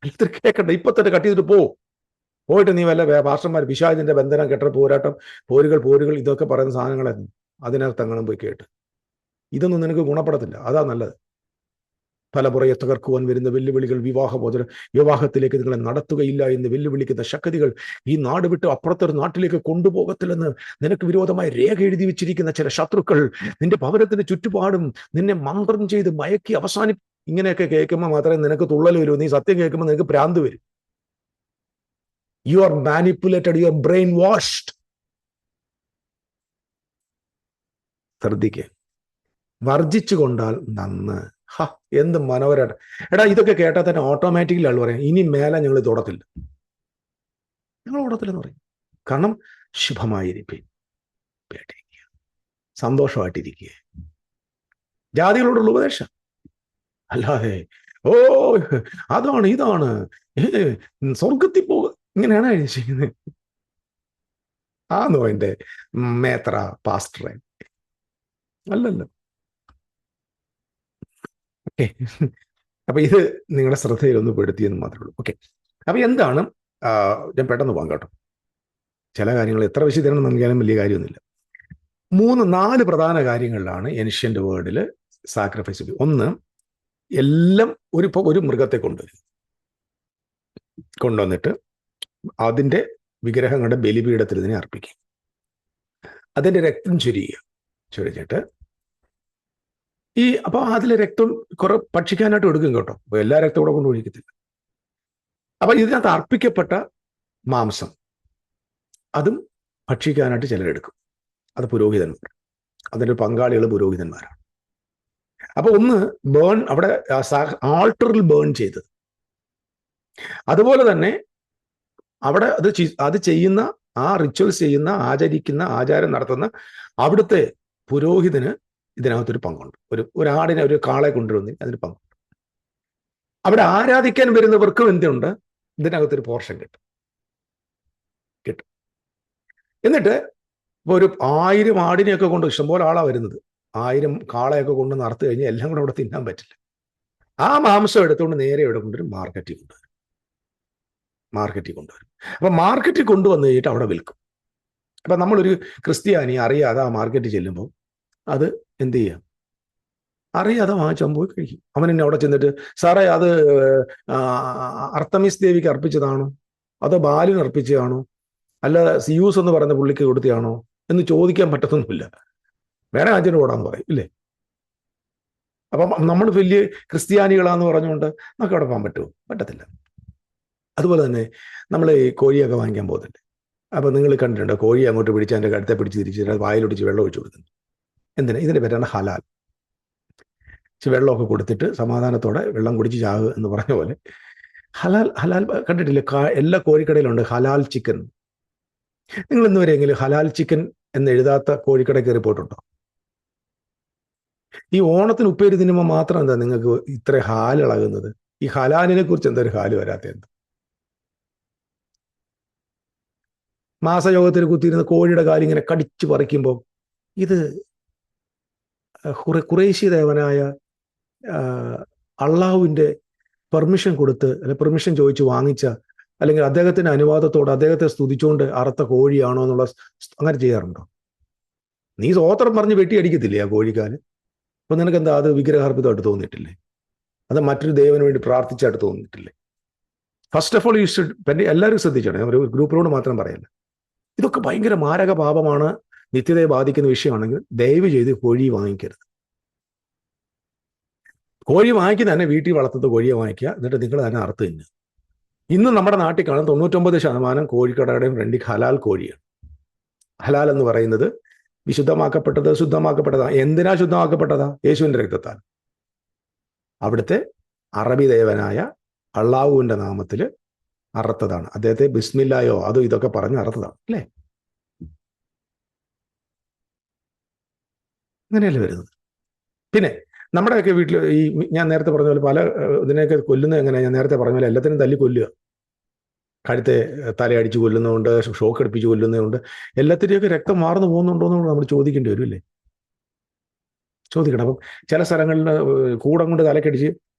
Speaker 1: ഇത് കേൾക്കണ്ട. ഇപ്പൊ തന്നെ കട്ട് ചെയ്തിട്ട് പോയിട്ട് നീ വല്ല പാസ്റ്റർമാർ പിശാചിന്റെ ബന്ധനം, കെട്ട പോരാട്ടം, പോരുകൾ ഇതൊക്കെ പറയുന്ന സാധനങ്ങളായിരുന്നു. അതിനകത്തങ്ങളും പോയി കേട്ട് ഇതൊന്നും നിനക്ക് ഗുണപ്പെടത്തില്ല. അതാ നല്ലത്. തലമുറയെ തകർക്കുവാൻ വരുന്ന വെല്ലുവിളികൾ, വിവാഹത്തിലേക്ക് നിങ്ങളെ നടത്തുകയില്ല എന്ന് വെല്ലുവിളിക്കുന്ന ശക്തികൾ ഈ നാട് വിട്ട് അപ്പുറത്തൊരു നാട്ടിലേക്ക് കൊണ്ടുപോകത്തില്ലെന്ന് നിനക്ക് വിരോധമായി രേഖ എഴുതി വെച്ചിരിക്കുന്ന ചില ശത്രുക്കൾ നിന്റെ ഭവനത്തിന് ചുറ്റുപാടും നിന്നെ മന്ത്രം ചെയ്ത് മയക്കി ഇങ്ങനെയൊക്കെ കേൾക്കുമ്പോൾ മാത്രമേ നിനക്ക് തുള്ളൽ വരൂ. നീ സത്യം കേൾക്കുമ്പോൾ നിനക്ക് ഭ്രാന്ത് വരും. You are manipulated, you are brain washed. ശ്രദ്ധിക്കുക. വർജിച്ചു കൊണ്ടാൽ നന്ന്. എന്ത് മനോഹരമാണ്. എടാ, ഇതൊക്കെ കേട്ടാൽ തന്നെ ഓട്ടോമാറ്റിക്കലി ആൾ പറയാം, ഇനി മേലെ ഞങ്ങൾ തൊടത്തില്ല, ഞങ്ങൾ ഓടത്തില്ലെന്ന് പറയും. കാരണം ശുഭമായിരിക്കും, പേടിക്കുക, സന്തോഷമായിട്ടിരിക്കുക. ജാതികളോടുള്ള ഉപദേശം. അല്ലാതെ അതാണ് ഇതാണ് സ്വർഗത്തിൽ പോകുക, ഇങ്ങനെയാണ് ചെയ്യുന്നത്. ആന്നോ എൻ്റെ മേത്ര പാസ്റ്ററെ? അല്ലല്ലോ. ഓക്കെ, അപ്പൊ ഇത് നിങ്ങളുടെ ശ്രദ്ധയിൽ ഒന്ന് പെടുത്തിയെന്ന് മാത്രമേ ഉള്ളൂ. ഓക്കെ, അപ്പൊ എന്താണ്, ഞാൻ പെട്ടെന്ന് പോകാം കേട്ടോ. ചില കാര്യങ്ങൾ എത്ര വിശദീകരണം നൽകിയാലും വലിയ കാര്യമൊന്നുമില്ല. 3-4 പ്രധാന കാര്യങ്ങളിലാണ് ഏൻഷ്യന്റ് വേർഡിൽ സാക്രിഫൈസ്. ഒന്ന്, എല്ലാം ഒരു മൃഗത്തെ കൊണ്ടുവന്നിട്ട് അതിൻ്റെ വിഗ്രഹങ്ങളുടെ ബലിപീഠത്തിൽ ഇതിനെ അർപ്പിക്കും. അതിൻ്റെ രക്തം ചൊരിഞ്ഞിട്ട് അപ്പൊ അതിലെ രക്തം കുറെ ഭക്ഷിക്കാനായിട്ട് എടുക്കും കേട്ടോ. അപ്പൊ എല്ലാ രക്തം കൂടെ കൊണ്ട് ഒഴിക്കത്തില്ല. അപ്പൊ ഇതിനകത്ത് അർപ്പിക്കപ്പെട്ട മാംസം അതും ഭക്ഷിക്കാനായിട്ട് ചിലരെടുക്കും. അത് പുരോഹിതന്മാർ, അതിൻ്റെ പങ്കാളികൾ പുരോഹിതന്മാരാണ്. അപ്പൊ ഒന്ന് അവിടെ ആൾട്ടറിൽ ബേൺ ചെയ്തത്. അതുപോലെ തന്നെ അവിടെ അത് ചെയ്യുന്ന, ആ റിച്വൽസ് ചെയ്യുന്ന, ആചാരം നടത്തുന്ന അവിടുത്തെ പുരോഹിതന് ഇതിനകത്തൊരു പങ്കുണ്ട്. ഒരു ആടിനെ, ഒരു കാളെ കൊണ്ടുവന്ന് അതിന് പങ്കുണ്ട്. അവിടെ ആരാധിക്കാൻ വരുന്നവർക്കും എന്തുണ്ട്, ഇതിനകത്തൊരു പോർഷൻ കിട്ടും. എന്നിട്ട് ഇപ്പോൾ ഒരു 1000 ആടിനെയൊക്കെ കൊണ്ട് ഇഷ്ടംപോലെ ആളാണ് വരുന്നത്. 1000 കാളയൊക്കെ കൊണ്ട് നടത്തു കഴിഞ്ഞാൽ എല്ലാം കൂടെ അവിടെ തിന്നാൻ പറ്റില്ല. ആ മാംസം എടുത്തുകൊണ്ട് നേരെ ഇവിടെ കൊണ്ടുവരും, മാർക്കറ്റിൽ കൊണ്ടുവരും. അപ്പൊ മാർക്കറ്റിൽ കൊണ്ടുവന്ന് കഴിഞ്ഞിട്ട് അവിടെ വിൽക്കും. അപ്പൊ നമ്മളൊരു ക്രിസ്ത്യാനി അറിയാതെ ആ മാർക്കറ്റിൽ ചെല്ലുമ്പോൾ അത് എന്ത് ചെയ്യാം, അറിയാതെ വാങ്ങിച്ചാൽ പോയി കഴിക്കും. അവൻ എന്നെ അവിടെ ചെന്നിട്ട്, സാറേ അത് അർത്തമിസ് ദേവിക്ക് അർപ്പിച്ചതാണോ, അതോ ബാലിന് അർപ്പിച്ചതാണോ, അല്ല സിയൂസ് എന്ന് പറയുന്ന പുള്ളിക്ക് കൊടുത്തതാണോ എന്ന് ചോദിക്കാൻ പറ്റത്തൊന്നുമില്ല. വേറെ ആചാരം ഓടാന്ന് പറയും, ഇല്ലേ? അപ്പം നമ്മൾ വലിയ ക്രിസ്ത്യാനികളാന്ന് പറഞ്ഞുകൊണ്ട് നമുക്ക് അവിടെ പോകാൻ പറ്റുമോ? പറ്റത്തില്ല. അതുപോലെ തന്നെ നമ്മൾ ഈ കോഴിയൊക്കെ വാങ്ങിക്കാൻ പോകുന്നില്ലേ? അപ്പൊ നിങ്ങൾ കണ്ടിട്ടുണ്ട്, കോഴി അങ്ങോട്ട് പിടിച്ച് അതിൻ്റെ കഴുത്തെ പിടിച്ച് തിരിച്ച് വായിലൊടിച്ച് വെള്ളം ഒഴിച്ചു കൊടുക്കുന്നു. എന്തിനാ? ഇതിൻ്റെ പേരാണ് ഹലാൽ. വെള്ളമൊക്കെ കൊടുത്തിട്ട് സമാധാനത്തോടെ വെള്ളം കുടിച്ച് ചാവുക എന്ന് പറഞ്ഞ പോലെ ഹലാൽ കണ്ടിട്ടില്ലേ? എല്ലാ കോഴിക്കടയിലുണ്ട് ഹലാൽ ചിക്കൻ. നിങ്ങൾ ഇന്ന് വരെയെങ്കിലും ഹലാൽ ചിക്കൻ എന്ന് എഴുതാത്ത കോഴിക്കട കയറി പോയിട്ടുണ്ടോ? ഈ ഓണത്തിന് ഉപ്പേരി തിന്നുമ്പോൾ മാത്രം എന്താ നിങ്ങൾക്ക് ഇത്ര ഹാലിളകുന്നത്? ഈ ഹലാലിനെ കുറിച്ച് എന്താ ഒരു ഹാല് വരാത്ത? എന്ത് മാസയോഗത്തിൽ കുത്തിയിരുന്ന കോഴിയുടെ കാലിങ്ങനെ കടിച്ചു പറിക്കുമ്പോൾ ഇത് ഖുറൈശി ദേവനായ അള്ളാഹുവിൻ്റെ പെർമിഷൻ കൊടുത്ത്, അല്ലെ പെർമിഷൻ ചോദിച്ച് വാങ്ങിച്ച, അല്ലെങ്കിൽ അദ്ദേഹത്തിന്റെ അനുവാദത്തോടെ അദ്ദേഹത്തെ സ്തുതിച്ചുകൊണ്ട് അറുത്ത കോഴിയാണോ എന്നുള്ള അങ്ങനെ ചെയ്യാറുണ്ടോ? നീ സ്വോത്രം പറഞ്ഞ് വെട്ടിയടിക്കത്തില്ലേ ആ കോഴിക്കാല്? അപ്പൊ നിനക്ക് എന്താ അത് വിഗ്രഹാർപ്പിതമായിട്ട് തോന്നിയിട്ടില്ലേ? അത് മറ്റൊരു ദൈവന് വേണ്ടി പ്രാർത്ഥിച്ചായിട്ട് തോന്നിയിട്ടില്ലേ? First of all you should, എല്ലാവരും ശ്രദ്ധിച്ചോണം, ഒരു ഗ്രൂപ്പിനോട് മാത്രം പറയല്ല. ഇതൊക്കെ ഭയങ്കര മാരക പാപമാണ്, നിത്യതയെ ബാധിക്കുന്ന വിഷയമാണെങ്കിൽ ദയവ് ചെയ്ത് കോഴി വാങ്ങിക്കരുത്. കോഴി വാങ്ങിക്കുന്ന തന്നെ വീട്ടിൽ വളർത്തുന്ന കോഴിയെ വാങ്ങിക്കുക, എന്നിട്ട് നിങ്ങൾ തന്നെ അറുത്ത് തിന്നുക. ഇന്ന് നമ്മുടെ നാട്ടിൽ കാണും 99% കോഴിക്കടയുടെയും ഫ്രണ്ടിൽ ഹലാൽ കോഴിയാണ്. ഹലാൽ എന്ന് പറയുന്നത് വിശുദ്ധമാക്കപ്പെട്ടത്, ശുദ്ധമാക്കപ്പെട്ടതാ. എന്തിനാ ശുദ്ധമാക്കപ്പെട്ടതാ? യേശുവിൻ്റെ രക്തത്താൽ. അവിടുത്തെ അറബി ദേവനായ അള്ളാഹുവിൻ്റെ നാമത്തിൽ അറുത്തതാണ്. അദ്ദേഹത്തെ ബിസ്മില്ലായോ അതോ ഇതൊക്കെ പറഞ്ഞ് അറുത്തതാണ്, അല്ലേ? അങ്ങനെയല്ലേ വരുന്നത്. പിന്നെ നമ്മുടെയൊക്കെ വീട്ടിൽ ഈ ഞാൻ നേരത്തെ പറഞ്ഞ പോലെ പല ഇതിനെയൊക്കെ കൊല്ലുന്നത് എങ്ങനെയാണ്? ഞാൻ നേരത്തെ പറഞ്ഞ പോലെ എല്ലാത്തിനും തല്ലി കൊല്ലുക. കഴുത്തെ തലയടിച്ച് കൊല്ലുന്നതുകൊണ്ട്, ഷോക്ക് അടിപ്പിച്ച് കൊല്ലുന്നതുകൊണ്ട്, എല്ലാത്തിൻ്റെയൊക്കെ രക്തം വാർന്നു പോകുന്നുണ്ടോ എന്നുള്ളത് നമ്മൾ ചോദിക്കേണ്ടി വരും അല്ലേ? ചോദിക്കണം. അപ്പം ചില സ്ഥലങ്ങളിൽ കൂടം കൊണ്ട് തലക്കടിച്ച്,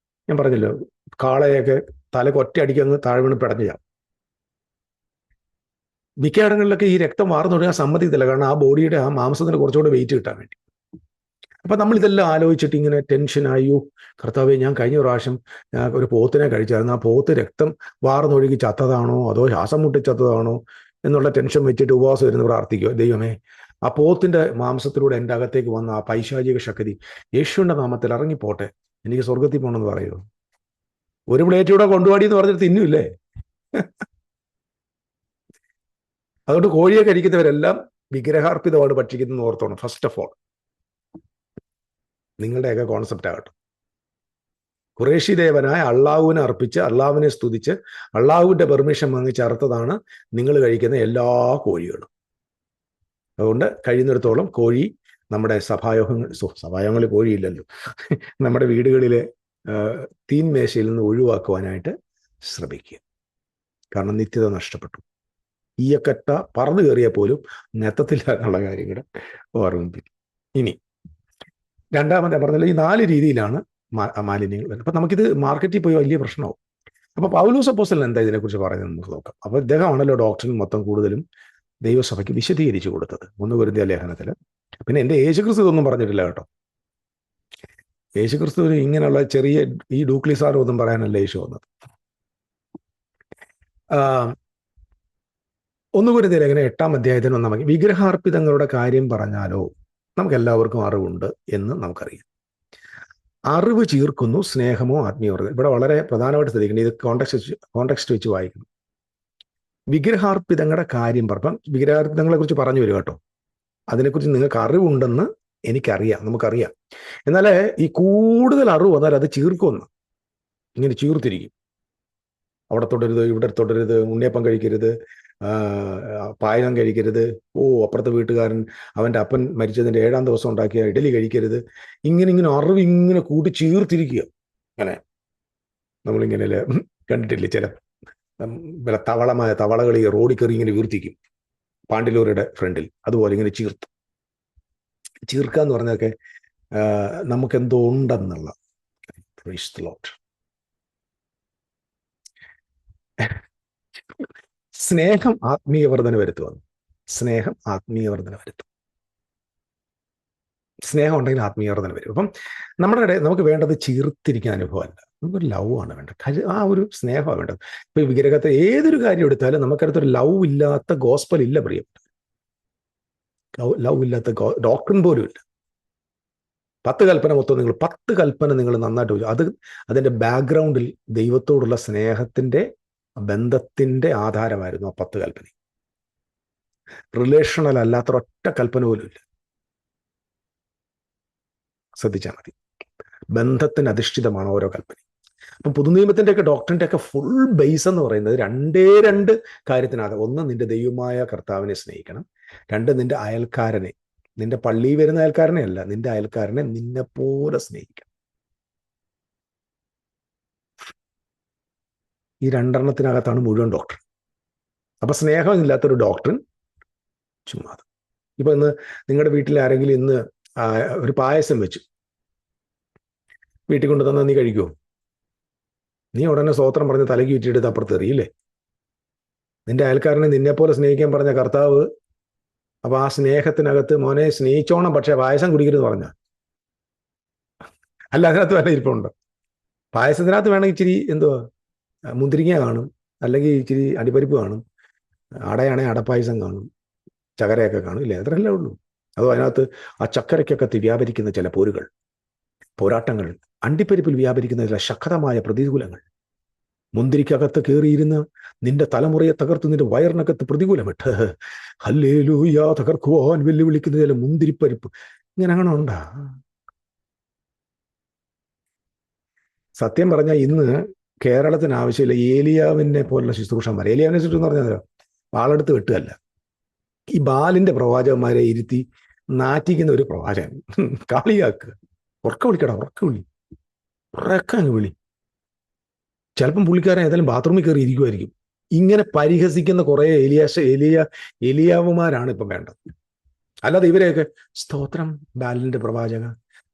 Speaker 1: ഞാൻ പറഞ്ഞല്ലോ, കാളയൊക്കെ തലക്ക് ഒറ്റ അടിക്കങ്ങ് താഴെ വീണ് പിടഞ്ഞു. മിക്കയിടങ്ങളിലൊക്കെ ഈ രക്തം വാർന്നു തുടങ്ങാൻ സമ്മതിക്കത്തില്ല. കാരണം ആ ബോഡിയുടെ ആ മാംസത്തിന് കുറച്ചുകൂടെ വെയിറ്റ് കിട്ടാൻ വേണ്ടി. അപ്പം നമ്മൾ ഇതെല്ലാം ആലോചിച്ചിട്ട് ഇങ്ങനെ ടെൻഷനായോ, കർത്താവേ, ഞാൻ കഴിഞ്ഞ പ്രാവശ്യം ഒരു പോത്തിനെ കഴിച്ചായിരുന്നു, ആ പോത്ത് രക്തം വാർന്നൊഴുകി ചത്തതാണോ അതോ ശ്വാസം മുട്ടി ചത്തതാണോ എന്നുള്ള ടെൻഷൻ വെച്ചിട്ട് ഉപവാസം ഇരുന്ന് പ്രാർത്ഥിക്കുക. ദൈവമേ, ആ പോത്തിന്റെ മാംസത്തിലൂടെ എൻ്റെ അകത്തേക്ക് വന്ന ആ പൈശാചിക ശക്തി യേശുവിന്റെ നാമത്തിൽ ഇറങ്ങിപ്പോട്ടെ, എനിക്ക് സ്വർഗത്തിൽ പോകണമെന്ന് പറയുമോ? ഒരു പ്ലേറ്റ് കൂടെ കൊണ്ടുപാടി എന്ന് പറഞ്ഞിട്ട് തിന്നൂല്ലേ? അതുകൊണ്ട് കോഴിയെ കഴിക്കുന്നവരെല്ലാം വിഗ്രഹാർപ്പിതമാണ് ഭക്ഷിക്കുന്നത് ഓർത്തോണം. ഫസ്റ്റ് ഓഫ് ഓൾ നിങ്ങളുടെയൊക്കെ കോൺസെപ്റ്റ് ആകട്ടെ. ഖുറേഷി ദേവനായ അള്ളാഹുവിനെ അർപ്പിച്ച്, അള്ളാഹുവിനെ സ്തുതിച്ച്, അള്ളാഹുവിന്റെ പെർമിഷൻ വാങ്ങിച്ച് അറുത്തതാണ് നിങ്ങൾ കഴിക്കുന്ന എല്ലാ കോഴികളും. അതുകൊണ്ട് കഴിയുന്നിടത്തോളം കോഴി നമ്മുടെ സഭായോഗങ്ങളിൽ കോഴിയില്ലല്ലോ, നമ്മുടെ വീടുകളിലെ തീൻമേശയിൽ നിന്ന് ഒഴിവാക്കുവാനായിട്ട് ശ്രമിക്കുക. കാരണം നിത്യത നഷ്ടപ്പെട്ടു. ഈയക്കറ്റ പറന്നു കയറിയാൽ പോലും നെത്തത്തില്ല എന്നുള്ള കാര്യങ്ങൾ ഓർമ്മിപ്പിക്കും. ഇനി രണ്ടാമത്തെ പറഞ്ഞല്ലോ, ഈ 4 രീതിയിലാണ് മാലിന്യങ്ങൾ വരുന്നത്. അപ്പം നമുക്കിത് മാർക്കറ്റിൽ പോയി വലിയ പ്രശ്നമാവും. അപ്പോൾ പൗലോസ് അപ്പോസ്തലൻ എന്താ ഇതിനെക്കുറിച്ച് പറയുന്നത് നമുക്ക് നോക്കാം. അപ്പോൾ ഇദ്ദേഹമാണല്ലോ ഡോക്ടറിന് മൊത്തം കൂടുതലും ദൈവസഭയ്ക്ക് വിശദീകരിച്ചു കൊടുത്തത് 1 കൊരിന്ത്യർ ലേഖനത്തിൽ. പിന്നെ എൻ്റെ യേശുക്രിസ്തു ഇതൊന്നും പറഞ്ഞിട്ടില്ല കേട്ടോ. യേശുക്രിസ്തുവിന് ഇങ്ങനെയുള്ള ചെറിയ ഈ ഡൂക്ലിസാരം ഒന്നും പറയാനല്ല യേശു വന്നത്. 1 കൊരിന്ത്യർ ലേഖനം 8-ാം അധ്യായത്തിന് 1-ാം വാക്യം, വിഗ്രഹാർപ്പിതങ്ങളുടെ കാര്യം പറഞ്ഞാലോ നമുക്ക് എല്ലാവർക്കും അറിവുണ്ട് എന്ന് നമുക്കറിയാം. അറിവ് ചീർക്കുന്നു, സ്നേഹമോ ആത്മീയവർദ്ധന. ഇവിടെ വളരെ പ്രധാനമായിട്ട് ശ്രദ്ധിക്കണം, ഇത് കോണ്ടെക്സ്റ്റ് വെച്ച് വായിക്കണം. വിഗ്രഹാർപ്പിതങ്ങളുടെ കാര്യം പറഞ്ഞപ്പം വിഗ്രഹാർപ്പിതങ്ങളെ കുറിച്ച് പറഞ്ഞു വരും കേട്ടോ. അതിനെക്കുറിച്ച് നിങ്ങൾക്ക് അറിവുണ്ടെന്ന് എനിക്കറിയാം, നമുക്കറിയാം. എന്നാൽ ഈ കൂടുതൽ അറിവ് വന്നാൽ അത് ചീർക്കുമെന്ന്, ഇങ്ങനെ ചീർത്തിരിക്കും. അവിടെ തൊടരുത്, ഇവിടെ തൊടരുത്, ഉണ്ണിയപ്പം കഴിക്കരുത്, പായസം കഴിക്കരുത്, അപ്പുറത്തെ വീട്ടുകാരൻ അവൻ്റെ അപ്പൻ മരിച്ചതിൻ്റെ 7-ാം ദിവസം ഉണ്ടാക്കിയ ഇഡലി കഴിക്കരുത്. ഇങ്ങനെ അറിവ് ഇങ്ങനെ കൂട്ടി ചീർത്തിരിക്കുക. അങ്ങനെ നമ്മളിങ്ങനെ കണ്ടിട്ടില്ലേ ചില തവളകൾ ഈ റോഡിൽ കയറി ഇങ്ങനെ വീർത്തിക്കും പാണ്ടിലൂരുടെ ഫ്രണ്ടിൽ. അതുപോലെ ഇങ്ങനെ ചീർക്കുക എന്ന് പറഞ്ഞതൊക്കെ നമുക്കെന്തോ ഉണ്ടെന്നുള്ള. Praise the Lord. സ്നേഹം ആത്മീയവർദ്ധന വരുത്തുമെന്ന്. സ്നേഹം ആത്മീയവർദ്ധന വരുത്തും. സ്നേഹം ഉണ്ടെങ്കിൽ ആത്മീയവർദ്ധന വരും. അപ്പം നമ്മുടെ ഇടയിൽ നമുക്ക് വേണ്ടത് ചീർത്തിരിക്കുന്ന അനുഭവമല്ല, നമുക്കൊരു ലവ് ആണ് വേണ്ടത്. ആ ഒരു സ്നേഹമാണ് വേണ്ടത്. ഇപ്പൊ ഈ വിഗ്രഹത്തെ ഏതൊരു കാര്യം എടുത്താലും നമുക്കടുത്തൊരു ലവ് ഇല്ലാത്ത ഗോസ്പൽ ഇല്ല പ്രിയപ്പെട്ട. ലവ് ഇല്ലാത്ത ഡോക്ടറിൻ പോലും ഇല്ല. 10 കൽപ്പന മൊത്തം 10 കൽപ്പന നിങ്ങൾ നന്നായിട്ട് അതിന്റെ ബാക്ക്ഗ്രൗണ്ടിൽ ദൈവത്തോടുള്ള സ്നേഹത്തിന്റെ ബന്ധത്തിന്റെ ആധാരമായിരുന്നു ആ 10 കൽപ്പന. റിലേഷണൽ അല്ലാത്ത ഒറ്റ കൽപ്പന പോലും ഇല്ല. ശ്രദ്ധിച്ചാൽ മതി. ബന്ധത്തിന് അധിഷ്ഠിതമാണ് ഓരോ കൽപ്പന. അപ്പം പുതുനിയമത്തിന്റെ ഒക്കെ ഡോക്ടറിന്റെ ഒക്കെ ഫുൾ ബേസ് എന്ന് പറയുന്നത് 2 കാര്യത്തിനകത്ത്. 1, നിന്റെ ദൈവമായ കർത്താവിനെ സ്നേഹിക്കണം. 2, നിന്റെ അയൽക്കാരനെ, നിന്റെ പള്ളിയിൽ വരുന്ന അയൽക്കാരനെ അല്ല, നിന്റെ അയൽക്കാരനെ നിന്നെ പോലെ സ്നേഹിക്കണം. ഈ 2 മുഴുവൻ ഡോക്ടർ. അപ്പൊ സ്നേഹമില്ലാത്തൊരു ഡോക്ടറിൻ ചുമ്മാതെ. ഇപ്പൊ ഇന്ന് നിങ്ങളുടെ വീട്ടിൽ ആരെങ്കിലും ഇന്ന് ഒരു പായസം വെച്ചു വീട്ടിൽ കൊണ്ടു തന്നാൽ നീ കഴിക്കുമോ? നീ ഉടനെ സ്തോത്രം പറഞ്ഞ് തലയ്ക്ക് ചുറ്റിയെടുത്ത് അപ്പുറത്ത് എറിയില്ലേ? നിന്റെ അയൽക്കാരനെ നിന്നെപ്പോലെ സ്നേഹിക്കാൻ പറഞ്ഞ കർത്താവ്, അപ്പൊ ആ സ്നേഹത്തിനകത്ത് മോനെ സ്നേഹിച്ചോണം, പക്ഷെ പായസം കുടിക്കരുതെന്ന് പറഞ്ഞ അല്ല, അതിനകത്ത് വല്ല ഇരിപ്പുണ്ടോ? പായസത്തിനകത്ത് വേണമെങ്കിൽ ഇച്ചിരി എന്തുവാ മുന്തിരിങ്ങ കാണും, അല്ലെങ്കിൽ ഇച്ചിരി അടിപ്പരിപ്പ് കാണും, അടയാണെങ്കിൽ അടപ്പായസം കാണും, ചക്കരയൊക്കെ കാണും, ഇല്ലേ? അത്രയല്ലേ ഉള്ളൂ. അതോ അതിനകത്ത് ആ ചക്കരയ്ക്കൊക്കെ വ്യാപരിക്കുന്ന ചില പോരാട്ടങ്ങൾ, അണ്ടിപ്പരിപ്പിൽ വ്യാപരിക്കുന്ന ചില ശക്തമായ പ്രതികൂലങ്ങൾ, മുന്തിരിക്കകത്ത് കയറിയിരുന്ന് നിന്റെ തലമുറയെ തകർത്ത് നിന്റെ വയറിനകത്ത് പ്രതികൂലമിട്ട് ഹല്ലേലൂയ തകർക്കുവാൻ വെല്ലുവിളിക്കുന്ന ചില മുന്തിരിപ്പരിപ്പ്, ഇങ്ങനെ അങ്ങനെ ഉണ്ടാ? സത്യം പറഞ്ഞാൽ ഇന്ന് കേരളത്തിന് ആവശ്യമില്ല ഏലിയാവിനെ പോലുള്ള ശുശ്രൂഷന്മാർ. ഏലിയാവിനെ ശുശ്രൂഷ എന്ന് പറഞ്ഞാൽ വാളെടുത്ത് വെട്ടുകയല്ല, ഈ ബാലിന്റെ പ്രവാചകന്മാരെ ഇരുത്തി നാറ്റിക്കുന്ന ഒരു പ്രവാചകൻ, കളിയാക്കുക. ഉറക്ക വിളിക്കടാ, ഉറക്ക വിളി, ഉറക്ക അങ്ങ് വിളി. ചിലപ്പം പുള്ളിക്കാരൻ ഏതായാലും ബാത്റൂമിൽ കയറി ഇരിക്കുമായിരിക്കും. ഇങ്ങനെ പരിഹസിക്കുന്ന കുറെ എലിയാവുമാരാണ് ഇപ്പം വേണ്ടത്. അല്ലാതെ ഇവരെയൊക്കെ സ്തോത്രം ബാലിന്റെ പ്രവാചക,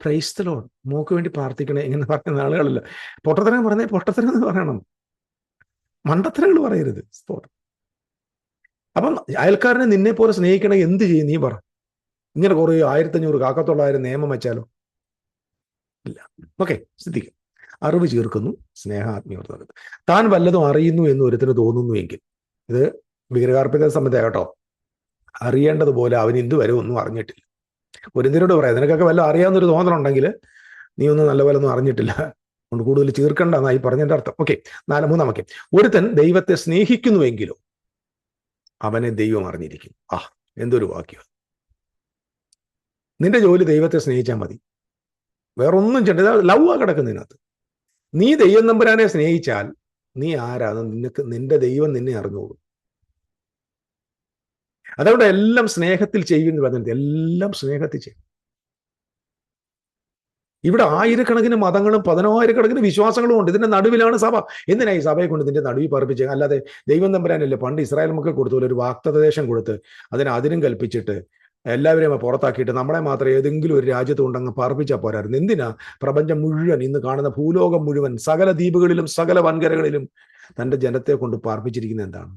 Speaker 1: പ്രൈസ് ദി ലോർഡ്, മോക്ക് വേണ്ടി പ്രാർത്ഥിക്കണേ ഇങ്ങനെ പറയുന്ന ആളുകളല്ല. പൊട്ടത്തരം പറഞ്ഞേ പൊട്ടത്തരം എന്ന് പറയണം, മണ്ടത്തരങ്ങൾ പറയരുത്. സ്തോത്രം. അപ്പം അയൽക്കാരനെ നിന്നെ പോലെ സ്നേഹിക്കണേ എന്ത് ചെയ്യും നീ പറ? ഇങ്ങനെ കുറെ 1500 കാക്കത്തൊള്ളായിരം നിയമം വെച്ചാലോ? ഇല്ല. ഓക്കെ, ശ്രദ്ധിക്കും. അറിവ് ചേർക്കുന്നു, സ്നേഹാത്മീയത. താൻ വല്ലതും അറിയുന്നു എന്ന് ഒരുത്തിന് തോന്നുന്നുവെങ്കിൽ, ഇത് വിഗ്രഹാർപ്പിത സംബന്ധമാകട്ടോ, അറിയേണ്ടതുപോലെ അവൻ ഇതുവരെ ഒന്നും അറിഞ്ഞിട്ടില്ല. ഒരുതിനോട് പറയാം, നിനക്കൊക്കെ വല്ല അറിയാവുന്നൊരു തോന്നലുണ്ടെങ്കിൽ നീ ഒന്നും നല്ലപോലെ ഒന്നും അറിഞ്ഞിട്ടില്ല, കൊണ്ട് കൂടുതൽ ചേർക്കണ്ട എന്നായി പറഞ്ഞതിന്റെ അർത്ഥം. ഓക്കെ, മൂന്നാമത്തെ, ഒരുത്തൻ ദൈവത്തെ സ്നേഹിക്കുന്നുവെങ്കിലോ അവനെ ദൈവം അറിഞ്ഞിരിക്കും. എന്തൊരു വാക്യം! നിന്റെ ജോലി ദൈവത്തെ സ്നേഹിച്ചാൽ മതി, വേറൊന്നും ചെയ്യേണ്ട. ലവ് കിടക്കുന്നതിനകത്ത്. നീ ദൈവം തമ്പുരാനെ സ്നേഹിച്ചാൽ നീ ആരാന്ന് നിന്റെ ദൈവം നിന്നെ അറിഞ്ഞോളൂ. അതവിടെ എല്ലാം സ്നേഹത്തിൽ ചെയ്യുമെന്ന് പറഞ്ഞിട്ട് എല്ലാം സ്നേഹത്തിൽ ചെയ്യും. ഇവിടെ ആയിരക്കണക്കിന് മതങ്ങളും 10,000കണക്കിന് വിശ്വാസങ്ങളും ഉണ്ട്. ഇതിന്റെ നടുവിലാണ് സഭ. എന്തിനാ ഈ സഭയെ കൊണ്ട് ഇതിന്റെ നടുവിൽ പറപ്പിച്ചത്? അല്ലാതെ ദൈവം തമ്പുരാനല്ലേ പണ്ട് ഇസ്രായേൽ മക്കൾ കൊടുത്തു ഒരു വാഗ്ദത്ത ദേശം കൊടുത്ത് അതിനും കൽപ്പിച്ചിട്ട് എല്ലാവരെയും പുറത്താക്കിയിട്ട് നമ്മളെ മാത്രം ഏതെങ്കിലും ഒരു രാജ്യത്ത് കൊണ്ടങ്ങ് പറപ്പിച്ചാൽ പോരായിരുന്നു. എന്തിനാ പ്രപഞ്ചം മുഴുവൻ, ഇന്ന് കാണുന്ന ഭൂലോകം മുഴുവൻ, സകല ദ്വീപുകളിലും സകല വൻകരകളിലും തന്റെ ജനത്തെ കൊണ്ട് പാർപ്പിച്ചിരിക്കുന്നത് എന്താണ്?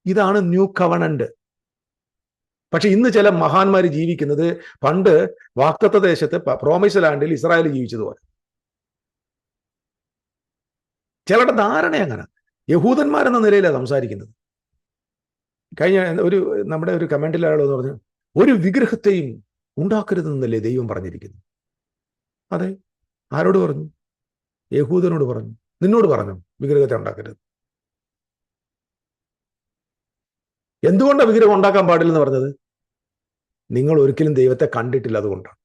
Speaker 1: ഇതാണ് ന്യൂ കവണന്റ്. പക്ഷെ ഇന്ന് ചില മഹാന്മാർ ജീവിക്കുന്നത് പണ്ട് വാഗ്ദത്ത ദേശത്ത് പ്രോമിസ് ലാൻഡിൽ ഇസ്രായേൽ ജീവിച്ചതുപോലെ. ചിലരുടെ ധാരണ അങ്ങനെ. യഹൂദന്മാരെന്ന നിലയിലാണ് സംസാരിക്കുന്നത്. കഴിഞ്ഞ നമ്മുടെ ഒരു കമന്റിൽ ആളെന്ന് പറഞ്ഞു, ഒരു വിഗ്രഹത്തെയും ഉണ്ടാക്കരുതെന്നല്ലേ ദൈവം പറഞ്ഞിരിക്കുന്നു. അതെ, ആരോട് പറഞ്ഞു? യഹൂദനോട് പറഞ്ഞു. നിന്നോട് പറഞ്ഞു വിഗ്രഹത്തെ ഉണ്ടാക്കരുത്. എന്തുകൊണ്ടാണ് വിഗ്രഹം ഉണ്ടാക്കാൻ പാടില്ലെന്ന് പറഞ്ഞത്? നിങ്ങൾ ഒരിക്കലും ദൈവത്തെ കണ്ടിട്ടില്ല, അതുകൊണ്ടാണ്.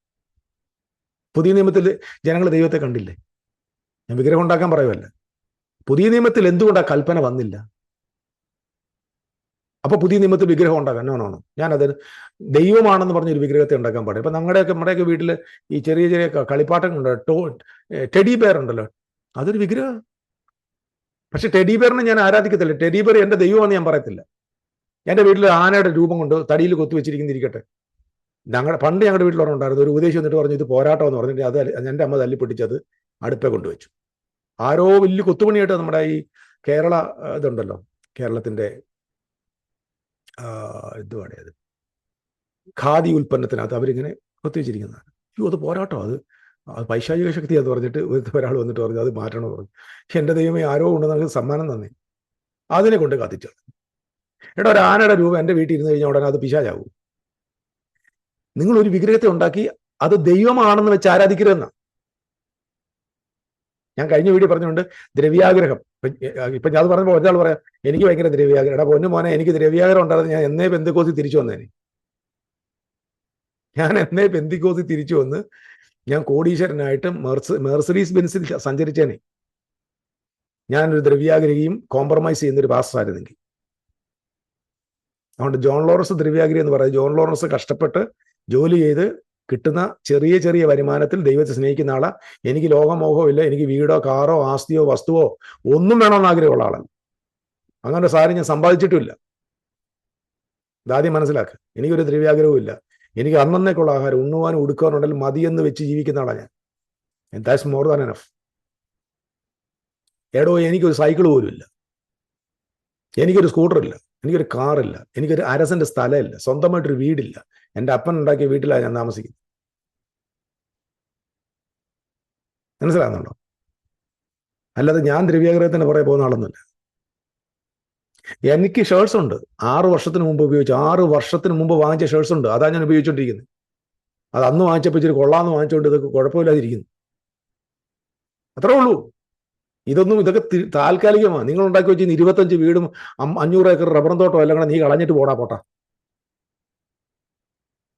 Speaker 1: പുതിയ നിയമത്തിൽ ജനങ്ങൾ ദൈവത്തെ കണ്ടില്ലേ? ഞാൻ വിഗ്രഹം ഉണ്ടാക്കാൻ പറയുമല്ല. പുതിയ നിയമത്തിൽ എന്തുകൊണ്ടാണ് കൽപ്പന വന്നില്ല? അപ്പൊ പുതിയ നിയമത്തിൽ വിഗ്രഹം ഉണ്ടാക്കാൻ നോണോ? ഞാനത് ദൈവമാണെന്ന് പറഞ്ഞൊരു വിഗ്രഹത്തെ ഉണ്ടാക്കാൻ പാടില്ല. ഇപ്പൊ നമ്മുടെയൊക്കെ വീട്ടിൽ ഈ ചെറിയ ചെറിയ കളിപ്പാട്ടങ്ങളുണ്ട്, ടെഡി ബെയർ ഉണ്ടല്ലോ, അതൊരു വിഗ്രഹം. പക്ഷെ ടെഡി ബെയറിനെ ഞാൻ ആരാധിക്കത്തില്ല. ടെഡി ബെയർ എന്റെ ദൈവമാണെന്ന് ഞാൻ പറയത്തില്ല. എന്റെ വീട്ടിൽ ആനയുടെ രൂപം കൊണ്ട് തടിയിൽ കൊത്തിവെച്ചിരിക്കുന്നിരിക്കട്ടെ. പണ്ട് ഞങ്ങളുടെ വീട്ടിൽ ഉണ്ടായിരുന്നു ഒരു ഉപദേശം എന്നിട്ട് പറഞ്ഞു ഇത് പോരാട്ടം എന്ന് പറഞ്ഞിട്ട് അത് എൻ്റെ അമ്മ തല്ലിപ്പൊട്ടിച്ചത് അടുപ്പേ കൊണ്ടുവച്ചു. ആരോ വലിയ കൊത്തുപണിയായിട്ട് നമ്മുടെ ഈ കേരള ഇതുണ്ടല്ലോ, കേരളത്തിന്റെ എന്തുവാണ് അത്, ഖാദി ഉൽപ്പന്നത്തിനകത്ത് അവരിങ്ങനെ കൊത്തിവെച്ചിരിക്കുന്നതാണ്. അത് പോരാട്ടം, അത് പൈശാചിക ശക്തി എന്ന് പറഞ്ഞിട്ട് ഒരാൾ വന്നിട്ട് പറഞ്ഞു അത് മാറ്റണമെന്ന് പറഞ്ഞു. എൻ്റെ ദൈവമേ, ആരോ കൊണ്ട് നമുക്ക് സമ്മാനം തന്നെ, അതിനെ കൊണ്ട് കത്തിച്ചു. എടാ, ഒരു ആനയുടെ രൂപം എൻ്റെ വീട്ടിൽ ഇരുന്ന് കഴിഞ്ഞാൽ ഉടനെ അത് പിശാചാവും. നിങ്ങൾ ഒരു വിഗ്രഹത്തെ ഉണ്ടാക്കി അത് ദൈവമാണെന്ന് വെച്ച് ആരാധിക്കരുതെന്നാ. ഞാൻ കഴിഞ്ഞ വീഡിയോ പറഞ്ഞുകൊണ്ട് ദ്രവ്യാഗ്രഹം. ഇപ്പൊ ഞാൻ പറഞ്ഞപ്പോൾ ഒരാൾ പറയാം എനിക്ക് ഭയങ്കര ദ്രവ്യാഗ്രഹം. എടാ പൊന്നു മോനെ, എനിക്ക് ദ്രവ്യാഗ്രഹം ഉണ്ടായിരുന്നു ഞാൻ എന്നേ പെന്തിക്കോസിൽ തിരിച്ചു വന്നേനെ. തിരിച്ചു വന്ന് ഞാൻ കോടീശ്വരനായിട്ട് മെർസിഡീസ് ബെൻസിൽ സഞ്ചരിച്ചേനെ. ഞാനൊരു ദ്രവ്യാഗ്രഹിയും കോംപ്രമൈസ് ചെയ്യുന്നൊരു പാസ്റ്ററായിരുന്നെങ്കിൽ. അതുകൊണ്ട് ജോൺ ലോറൻസ് ദ്രവ്യാഗ്രഹി എന്ന് പറയുന്നത്, ജോൺ ലോറൻസ് കഷ്ടപ്പെട്ട് ജോലി ചെയ്ത് കിട്ടുന്ന ചെറിയ ചെറിയ വരുമാനത്തിൽ ദൈവത്തെ സ്നേഹിക്കുന്ന ആളാ. എനിക്ക് ലോകമോഹവും ഇല്ല, എനിക്ക് വീടോ കാറോ ആസ്തിയോ വസ്തുവോ ഒന്നും വേണമെന്ന് ആഗ്രഹമുള്ള ആളാണ്. അങ്ങനെ സാധനം ഞാൻ സമ്പാദിച്ചിട്ടുമില്ല. ഇതാദ്യം മനസ്സിലാക്കുക. എനിക്കൊരു ദ്രവ്യാഗ്രഹവും ഇല്ല. എനിക്ക് അന്നേക്കുള്ള ആഹാരം ഉണ്ണുവാനും ഉടുക്കുവാനും ഉണ്ടെങ്കിൽ മതിയെന്ന് വെച്ച് ജീവിക്കുന്ന ആളാണ് ഞാൻ. That's more than enough. എടോ, എനിക്കൊരു സൈക്കിൾ പോലും ഇല്ല, എനിക്കൊരു സ്കൂട്ടറില്ല, എനിക്കൊരു കാറില്ല, എനിക്കൊരു അരസന്റെ സ്ഥലമില്ല, സ്വന്തമായിട്ടൊരു വീടില്ല. എൻ്റെ അപ്പൻ ഉണ്ടാക്കിയ വീട്ടിലാണ് ഞാൻ താമസിക്കുന്നത്. മനസ്സിലാകുന്നുണ്ടോ? അല്ലാതെ ഞാൻ ദ്രവ്യാഗ്രഹത്തിന് പുറകെ പോകുന്ന ആളൊന്നുമില്ല. എനിക്ക് ഷർട്ട്സ് ഉണ്ട്, 6 വർഷത്തിന് മുമ്പ് ഉപയോഗിച്ചു, 6 വർഷത്തിന് മുമ്പ് വാങ്ങിച്ച ഷർട്ട്സ് ഉണ്ട്. അതാണ് ഞാൻ ഉപയോഗിച്ചുകൊണ്ടിരിക്കുന്നത്. അത് അന്ന് വാങ്ങിച്ചപ്പോൾ ഇച്ചിരി കൊള്ളാന്ന് വാങ്ങിച്ചുകൊണ്ട് ഇതൊക്കെ കുഴപ്പമില്ലാതിരിക്കുന്നു. അത്രേ ഉള്ളൂ. ഇതൊക്കെ താൽക്കാലികമാണ്. നിങ്ങൾ ഉണ്ടാക്കി വെച്ച് 25 വീടും 500 ഏക്കർ റബ്ബറും തോട്ടം എല്ലാം കൂടെ നീ കളഞ്ഞിട്ട് പോട്ടാ.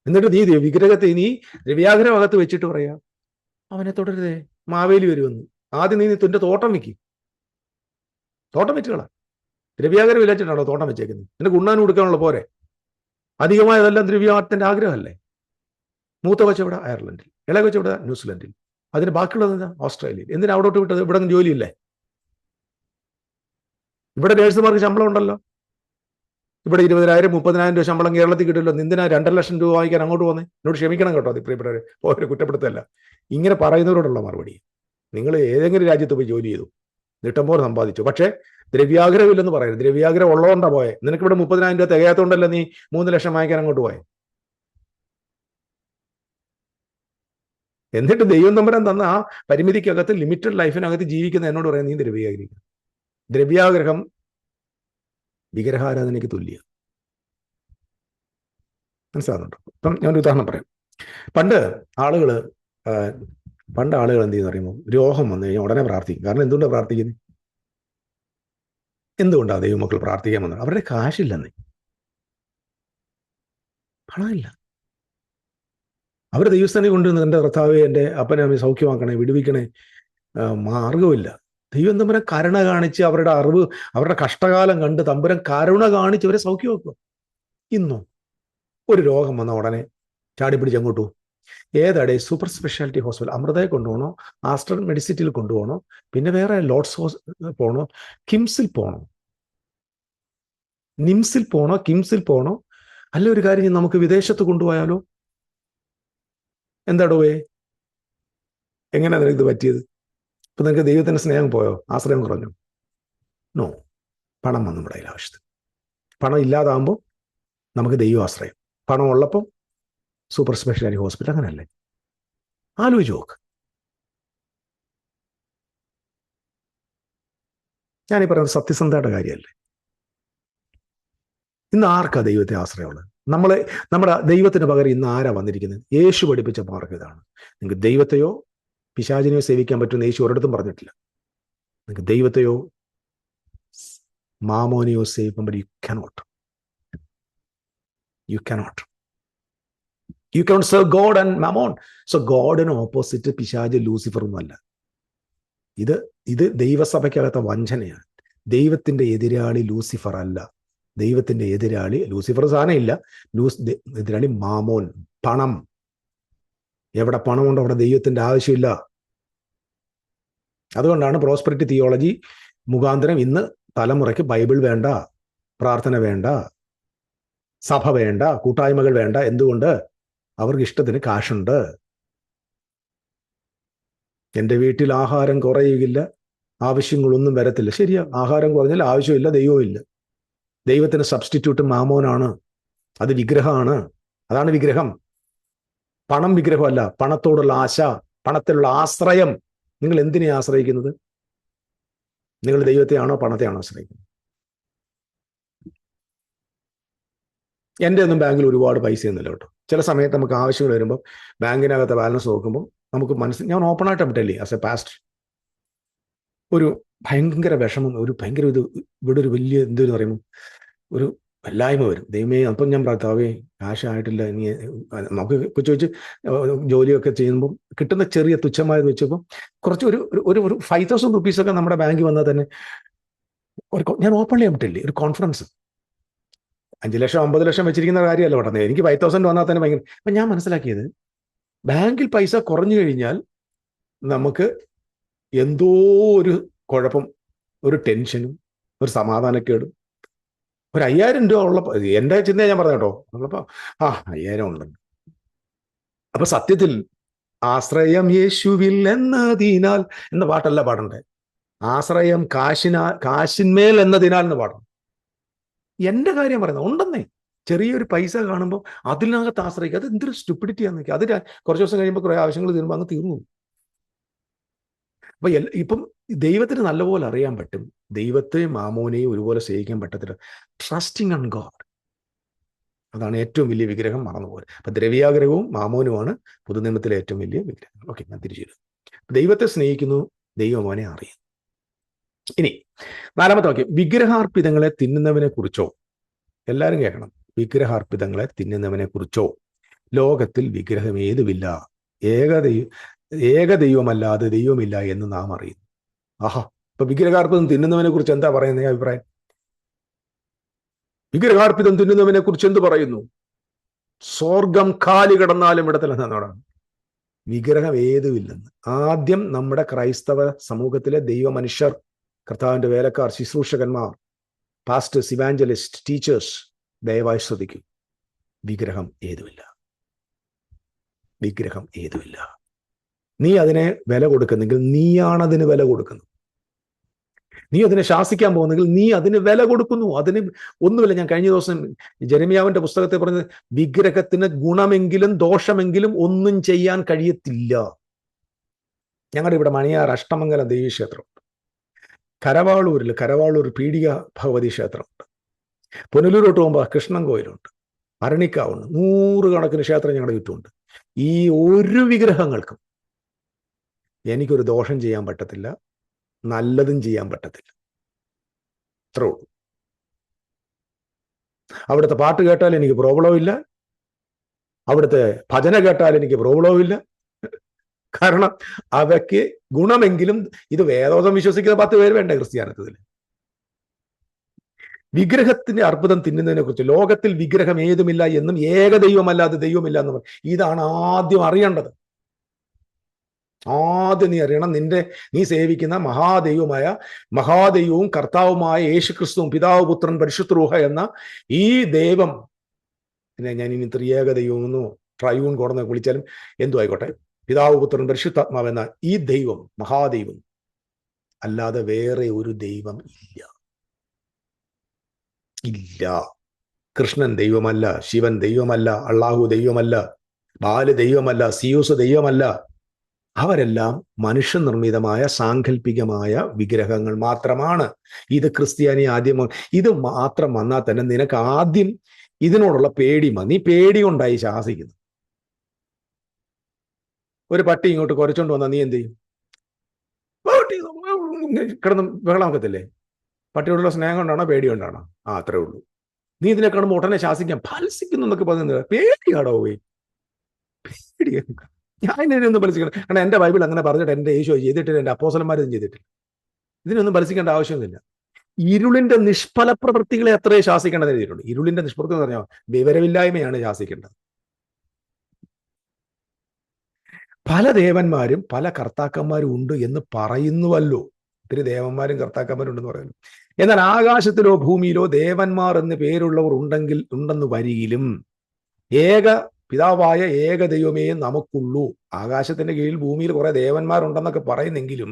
Speaker 1: എന്നിട്ട് നീ വിഗ്രഹത്തെ നീ ദ്രവ്യാഗ്രഹം അകത്ത് വെച്ചിട്ട് പറയാ അവനെ തുടരുതേ, മാവേലി വരുമെന്ന്. ആദ്യം നീ നിന്റെ തോട്ടം വെക്കും, തോട്ടം വെച്ചുകളാ. ദ്രവ്യാഗ്രഹം ഇല്ലാച്ചിട്ടാണോ തോട്ടം വെച്ചേക്കുന്നത്? നിനക്ക് ഉണ്ണാനും കൊടുക്കാനുള്ള പോരെ? അധികമായതെല്ലാം ദ്രവ്യത്തിന്റെ ആഗ്രഹമല്ലേ? മൂത്ത കൊച്ചവിടെ അയർലൻഡിൽ, ഇളയ കൊച്ചു ഇവിടെ ന്യൂസിലൻഡിൽ, അതിന് ബാക്കിയുള്ളത് എന്താ ഓസ്ട്രേലിയയിൽ. എന്തിനാ അവിടോട്ട് വിട്ടത്? ഇവിടെ ഒന്നും ജോലിയില്ലേ? ഇവിടെ നേഴ്സുമാർക്ക് ശമ്പളം ഉണ്ടല്ലോ. ഇവിടെ 20,000 30,000 രൂപ ശമ്പളം കേരളത്തിൽ കിട്ടില്ലോ. എന്തിനാ 2,00,000 രൂപ വാങ്ങിക്കാൻ അങ്ങോട്ട് പോകുന്നത്? എന്നോട് ക്ഷമിക്കണം കേട്ടോ, അത് പ്രിയപ്പെട്ടവരെ, ഓരോ കുറ്റപ്പെടുത്തല്ല. ഇങ്ങനെ പറയുന്നവരോടുള്ള മറുപടി, നിങ്ങൾ ഏതെങ്കിലും രാജ്യത്ത് പോയി ജോലി ചെയ്തു, ഇഷ്ടംപോലെ സമ്പാദിച്ചു, പക്ഷേ ദ്രവ്യാഗ്രഹമില്ലെന്ന് പറയരുത്. ദ്രവ്യാഗ്രഹം ഉള്ളതുകൊണ്ടാ പോയെ. നിനക്ക് ഇവിടെ 30,000 രൂപ തികയാത്തോണ്ടല്ലേ നീ 3 ലക്ഷം വാങ്ങിക്കാൻ അങ്ങോട്ട് പോയെ. എന്നിട്ട് ദൈവം തമ്പുരാൻ തന്ന ആ പരിമിതിക്കകത്ത്, ലിമിറ്റഡ് ലൈഫിനകത്ത് ജീവിക്കുന്ന എന്നോട് പറയാം നീ ദ്രവ്യാഗ്രഹിക്കും. ദ്രവ്യാഗ്രഹം വിഗ്രഹാരാധനയ്ക്ക് തുല്യ. മനസ്സിലാകുന്നുണ്ടോ? ഇപ്പം ഞാനൊരു ഉദാഹരണം പറയാം. പണ്ട് ആളുകൾ എന്ത് ചെയ്യുന്ന പറയുമ്പോൾ, രോഗം വന്നു കഴിഞ്ഞാൽ ഉടനെ പ്രാർത്ഥിക്കും. കാരണം എന്തുകൊണ്ടാണ് പ്രാർത്ഥിക്കുന്നത്? എന്തുകൊണ്ടാണ് ദൈവമക്കൾ പ്രാർത്ഥിക്കാൻ വന്നത്? അവരുടെ കാശില്ലെന്നേ, പണമില്ല. അവർ ദൈവസ്ഥാനിൽ കൊണ്ടുവന്ന്, എൻ്റെ കർത്താവേ, എൻ്റെ അപ്പനെ അമ്മയെ സൗഖ്യമാക്കണേ, വിടുവിക്കണേ, മാർഗമില്ല. ദൈവം തമ്പുരാൻ കരുണ കാണിച്ച്, അവരുടെ അറിവ്, അവരുടെ കഷ്ടകാലം കണ്ട് തമ്പുരാൻ കരുണ കാണിച്ച് അവരെ സൗഖ്യമാക്കുക. ഇന്നോ ഒരു രോഗം വന്ന ഉടനെ ചാടിപ്പിടിച്ച് അങ്ങോട്ടു ഏതാടെ സൂപ്പർ സ്പെഷ്യാലിറ്റി ഹോസ്പിറ്റൽ, അമൃതയെ കൊണ്ടുപോകണോ, ആസ്റ്റർ മെഡിസിറ്റിയിൽ കൊണ്ടുപോകണോ, പിന്നെ വേറെ ലോർഡ്സ് പോകണോ, കിംസിൽ പോകണോ, നിംസിൽ പോകണോ, കിംസിൽ പോകണോ? അല്ല, ഒരു കാര്യം, നമുക്ക് വിദേശത്ത് കൊണ്ടുപോയാലോ? എന്താടോവേ, എങ്ങനെയാ നിനക്ക് ഇത് പറ്റിയത്? ഇപ്പൊ നിനക്ക് ദൈവത്തിന്റെ സ്നേഹം പോയോ? ആശ്രയം കുറഞ്ഞു? നോ. പണം വന്നു നമ്മുടെ കയ്യിൽ ആവശ്യത്തിന്. പണം ഇല്ലാതാകുമ്പോൾ നമുക്ക് ദൈവ ആശ്രയം. പണം ഉള്ളപ്പോൾ സൂപ്പർ സ്പെഷ്യാലിറ്റി ഹോസ്പിറ്റൽ. അങ്ങനല്ലേ? ആലോചിച്ച് നോക്ക്. ഞാനീ പറയുന്നത് സത്യസന്ധയുടെ കാര്യമല്ലേ? ഇന്ന് ആർക്കാ ദൈവത്തെ ആശ്രയമുള്ളത്? നമ്മുടെ ദൈവത്തിന് പകരം ഇന്ന് ആരാ വന്നിരിക്കുന്നത്? യേശു പഠിപ്പിച്ച മാർഗ്ഗം ഇതാണ്. നിങ്ങൾക്ക് ദൈവത്തെയോ പിശാചിനെയോ സേവിക്കാൻ പറ്റുമെന്ന് യേശു ഒരിടത്തും പറഞ്ഞിട്ടില്ല. നിങ്ങൾക്ക് ദൈവത്തെയോ മാമോനെയോ സേവിക്കാൻ പറ്റും. You cannot serve God and mammon. So ഗോഡിന് ഓപ്പോസിറ്റ് പിശാച് ലൂസിഫർ ഒന്നുമല്ല. ഇത് ദൈവസഭയ്ക്കകത്ത വഞ്ചനയാണ്. ദൈവത്തിന്റെ എതിരാളി ലൂസിഫർ അല്ല. ദൈവത്തിന്റെ എതിരാളി ലൂസിഫർ സാധനം ഇല്ല. എതിരാളി മാമോൻ, പണം. എവിടെ പണമുണ്ടോ അവിടെ ദൈവത്തിന്റെ ആവശ്യമില്ല. അതുകൊണ്ടാണ് പ്രോസ്പെരിറ്റി തിയോളജി മുഖാന്തരം ഇന്ന് തലമുറയ്ക്ക് ബൈബിൾ വേണ്ട, പ്രാർത്ഥന വേണ്ട, സഭ വേണ്ട, കൂട്ടായ്മകൾ വേണ്ട. എന്തുകൊണ്ട്? അവർക്ക് ഇഷ്ടത്തിന് കാശുണ്ട്. എൻ്റെ വീട്ടിൽ ആഹാരം കുറയുകയില്ല, ആവശ്യങ്ങളൊന്നും വരത്തില്ല. ശരിയാ, ആഹാരം കുറഞ്ഞാൽ ആവശ്യമില്ല, ദൈവമില്ല. ദൈവത്തിന് സബ്സ്റ്റിറ്റ്യൂട്ട് മാമോനാണ്. അത് വിഗ്രഹമാണ്. അതാണ് വിഗ്രഹം. പണം വിഗ്രഹമല്ല. പണത്തോടുള്ള ആശ, പണത്തിലുള്ള ആശ്രയം. നിങ്ങൾ എന്തിനെ ആശ്രയിക്കുന്നത്? നിങ്ങൾ ദൈവത്തെയാണോ പണത്തെയാണോ ആശ്രയിക്കുന്നത്? എൻ്റെ ഒന്നും ബാങ്കിൽ ഒരുപാട് പൈസയൊന്നുമില്ല കേട്ടോ. ചില സമയത്ത് നമുക്ക് ആവശ്യങ്ങൾ വരുമ്പോൾ ബാങ്കിനകത്തെ ബാലൻസ് നോക്കുമ്പോൾ നമുക്ക് ഞാൻ ഓപ്പണായിട്ട് വിട്ടല്ലേ, ആസ് എ പാസ്റ്റർ, ഒരു ഭയങ്കര വിഷമം, ഒരു ഭയങ്കര ഇവിടെ ഒരു വലിയ എന്തെന്ന് പറയുമ്പോൾ ഒരു വല്ലായ്മ വരും. ദൈവമേ, അപ്പം ഞാൻ പ്രാർത്ഥാവേ കാശായിട്ടില്ല, ഇനി നമുക്ക് ചോദിച്ച് ജോലിയൊക്കെ ചെയ്യുമ്പോൾ കിട്ടുന്ന ചെറിയ തുച്ഛമായത് വെച്ചപ്പോൾ കുറച്ച് ഒരു 5,000 റുപ്പീസൊക്കെ നമ്മുടെ ബാങ്കിൽ വന്നാൽ തന്നെ ഞാൻ ഓപ്പൺ ചെയ്യാൻ പറ്റില്ലേ, ഒരു കോൺഫിഡൻസ്. 5 ലക്ഷം 50 ലക്ഷം വെച്ചിരിക്കുന്ന കാര്യമല്ല പറഞ്ഞത്. എനിക്ക് 5,000 വന്നാൽ തന്നെ ഭയങ്കര. അപ്പം ഞാൻ മനസ്സിലാക്കിയത്, ബാങ്കിൽ പൈസ കുറഞ്ഞു കഴിഞ്ഞാൽ നമുക്ക് എന്തോ ഒരു കുഴപ്പം, ഒരു ടെൻഷനും, ഒരു സമാധാനക്കേടും. ഒരു 5,000 രൂപ ഉള്ളപ്പോൾ, എൻ്റെ ചിന്തയെ ഞാൻ പറഞ്ഞ കേട്ടോ, ഉള്ളപ്പോൾ 5,000 ഉണ്ടെന്ന്. അപ്പൊ സത്യത്തിൽ ആശ്രയം യേശുവിൽ എന്നതിനാൽ എന്ന പാട്ടല്ല പാടണ്ടേ. ആശ്രയം കാശിന്മേൽ എന്നതിനാൽ എന്ന് പാടണം. എൻ്റെ കാര്യം പറയുന്നത് ഉണ്ടെന്നേ. ചെറിയൊരു പൈസ കാണുമ്പോൾ അതിനകത്ത് ആശ്രയിക്കുക. അത് എന്തൊരു സ്റ്റുപ്പിഡിറ്റിയാന്ന് നോക്കി. അത് കുറച്ച് ദിവസം കഴിയുമ്പോൾ കുറേ ആവശ്യങ്ങൾ തീരുമ്പോൾ അങ്ങ് തീർന്നു. അപ്പൊ ഇപ്പം ദൈവത്തിന് നല്ലപോലെ അറിയാൻ പറ്റും. ദൈവത്തെയും മാമോനെയും ഒരുപോലെ സ്നേഹിക്കാൻ പറ്റത്തില്ല. ട്രസ്റ്റിംഗ് ഓൺ ഗോഡ്, അതാണ് ഏറ്റവും വലിയ വിഗ്രഹം. മറന്നുപോലെ. അപ്പൊ ദ്രവ്യാഗ്രഹവും മാമോനുമാണ് പുതുനിയമത്തിലെ ഏറ്റവും വലിയ വിഗ്രഹം. ഓക്കെ, ഞാൻ തിരിച്ചു. ദൈവത്തെ സ്നേഹിക്കുന്നു, ദൈവമോനെ അറിയുന്നു. ഇനി 4-ാമത്തെ വാക്യം, വിഗ്രഹാർപ്പിതങ്ങളെ തിന്നുന്നവനെ കുറിച്ചോ. എല്ലാവരും കേൾക്കണം. വിഗ്രഹാർപ്പിതങ്ങളെ തിന്നുന്നവനെ കുറിച്ചോ ലോകത്തിൽ വിഗ്രഹം ഏതുമില്ല, ഏക ദൈവമല്ലാതെ ദൈവമില്ല എന്ന് നാം അറിയുന്നു. ആഹാ, ഇപ്പൊ വിഗ്രഹാർപ്പിതം തിന്നുന്നവനെ കുറിച്ച് എന്താ പറയുന്നത് അഭിപ്രായം? വിഗ്രഹാർപ്പിതം തിന്നുന്നവനെ കുറിച്ച് എന്ത് പറയുന്നു? സ്വർഗം കാലി കിടന്നാലും ഇടത്തില്ലെന്നാണ്. വിഗ്രഹം ഏതുമില്ലെന്ന്. ആദ്യം നമ്മുടെ ക്രൈസ്തവ സമൂഹത്തിലെ ദൈവ മനുഷ്യർ, കർത്താവിന്റെ വേലക്കാർ, ശുശ്രൂഷകന്മാർ, പാസ്റ്റേഴ്സ്, ഇവാഞ്ചലിസ്റ്റ്, ടീച്ചേഴ്സ് ദയവായി ശ്രദ്ധിക്കും. വിഗ്രഹം ഏതുമില്ല. വിഗ്രഹം ഏതുമില്ല. നീ അതിനെ വില കൊടുക്കുന്നെങ്കിൽ നീയാണതിന് വില കൊടുക്കുന്നത്. നീ അതിനെ ശാസിക്കാൻ പോകുന്നെങ്കിൽ നീ അതിന് വില കൊടുക്കുന്നു. അതിന് ഒന്നുമില്ല. ഞാൻ കഴിഞ്ഞ ദിവസം ജെരമ്യാവിന്റെ പുസ്തകത്തെ പറഞ്ഞത്, വിഗ്രഹത്തിന് ഗുണമെങ്കിലും ദോഷമെങ്കിലും ഒന്നും ചെയ്യാൻ കഴിയത്തില്ല. ഞങ്ങളുടെ ഇവിടെ മണിയാർ അഷ്ടമംഗലം ദേവീക്ഷേത്രമുണ്ട്. കരവാളൂർ പീഡിക ഭഗവതി ക്ഷേത്രമുണ്ട്. പുനലൂരോട്ട് പോകുമ്പോൾ കൃഷ്ണൻ കോയിലുണ്ട്, അരണിക്കാവുണ്ട്, 100 കണക്കിന് ക്ഷേത്രം ഞങ്ങളുടെ ചുറ്റുമുണ്ട്. ഈ ഒരു വിഗ്രഹങ്ങൾക്കും എനിക്കൊരു ദോഷം ചെയ്യാൻ പറ്റത്തില്ല, നല്ലതും ചെയ്യാൻ പറ്റത്തില്ല. അത്രേ ഉള്ളൂ. അവിടുത്തെ പാട്ട് കേട്ടാൽ എനിക്ക് പ്രോബ്ലവും ഇല്ല, അവിടുത്തെ ഭജന കേട്ടാൽ എനിക്ക് പ്രോബ്ലവും ഇല്ല. കാരണം അവയ്ക്ക് ഗുണമെങ്കിലും, ഇത് വേദോസം വിശ്വസിക്കുന്ന 10 പേര് വേണ്ട ക്രിസ്ത്യാനിത്വത്തിൽ. വിഗ്രഹത്തിന്റെ അർബുദം തിന്നുന്നതിനെ കുറിച്ച്, ലോകത്തിൽ വിഗ്രഹം ഏതുമില്ല എന്നും ഏകദൈവമല്ലാതെ ദൈവമില്ല എന്നും, ഇതാണ് ആദ്യം അറിയേണ്ടത്. ആദ്യം നീ അറിയണം, നീ സേവിക്കുന്ന മഹാദൈവവും കർത്താവുമായ യേശുക്രിസ്തുവും പിതാവ്, പുത്രൻ, പരിശുദ്ധ റൂഹ എന്ന ഈ ദൈവം, ഞാൻ ഇനി ത്രിയേക ദൈവമെന്നോ ട്രയൂൺ കോടെന്നോ വിളിച്ചാലും എന്തു ആയിക്കോട്ടെ, പിതാവ്, പുത്രൻ, പരിശുദ്ധാത്മാവ് എന്ന ഈ ദൈവം, മഹാദൈവം അല്ലാതെ വേറെ ഒരു ദൈവം ഇല്ല. കൃഷ്ണൻ ദൈവമല്ല, ശിവൻ ദൈവമല്ല, അള്ളാഹു ദൈവമല്ല, ബാല് ദൈവമല്ല, സിയൂസ് ദൈവമല്ല. അവരെല്ലാം മനുഷ്യനിർമ്മിതമായ സാങ്കല്പികമായ വിഗ്രഹങ്ങൾ മാത്രമാണ്. ഇത് ക്രിസ്ത്യാനി ആദ്യം ഇത് മാത്രം വന്നാൽ തന്നെ നിനക്ക് ആദ്യം ഇതിനോടുള്ള പേടി മതി. നീ പേടി കൊണ്ടായി ശാസിക്കുന്നു. ഒരു പട്ടി ഇങ്ങോട്ട് കുരച്ചോണ്ട് വന്നാൽ നീ എന്ത് ചെയ്യും? കിടന്ന് ബഹളമാക്കത്തില്ലേ? പട്ടിയോടുള്ള സ്നേഹം കൊണ്ടാണോ പേടി കൊണ്ടാണോ? അത്രേ ഉള്ളൂ. നീ ഇതിനെ കാണുമ്പോൾ ഉടനെ ശാസിക്കാം, ഫലസിക്കുന്നു എന്നൊക്കെ പറയുന്നത് പേടിയാടോ പോയി. പേടി ഞാൻ ഇതിനൊന്നും ഫലസിക്കണം. കാരണം എൻ്റെ ബൈബിൾ അങ്ങനെ പറഞ്ഞിട്ട് എൻ്റെ യേശു ചെയ്തിട്ടില്ല, എൻ്റെ അപ്പോസ്തലന്മാരൊന്നും ചെയ്തിട്ടില്ല. ഇതിനൊന്നും ഫലസിക്കേണ്ട ആവശ്യമൊന്നുമില്ല. ഇരുളിന്റെ നിഷ്ഫല പ്രവൃത്തികളെ അത്രേ ശാസിക്കേണ്ടത് എഴുതിയിട്ടുണ്ട്. ഇരുളിന്റെ നിഷ്പ്രവൃത്തി എന്ന് പറഞ്ഞാൽ വിവരമില്ലായ്മയാണ് ശാസിക്കേണ്ടത്. പല ദേവന്മാരും പല കർത്താക്കന്മാരും ഉണ്ട് എന്ന് പറയുന്നുവല്ലോ. ഒത്തിരി ദേവന്മാരും കർത്താക്കന്മാരും ഉണ്ടെന്ന് പറയുന്നു. എന്നാൽ ആകാശത്തിലോ ഭൂമിയിലോ ദേവന്മാർ എന്ന് പേരുള്ളവർ ഉണ്ടെന്ന് വരികിലും പിതാവായ ഏക ദൈവമേ നമുക്കുള്ളൂ. ആകാശത്തിന്റെ കീഴിൽ ഭൂമിയിൽ കുറെ ദേവന്മാരുണ്ടെന്നൊക്കെ പറയുന്നെങ്കിലും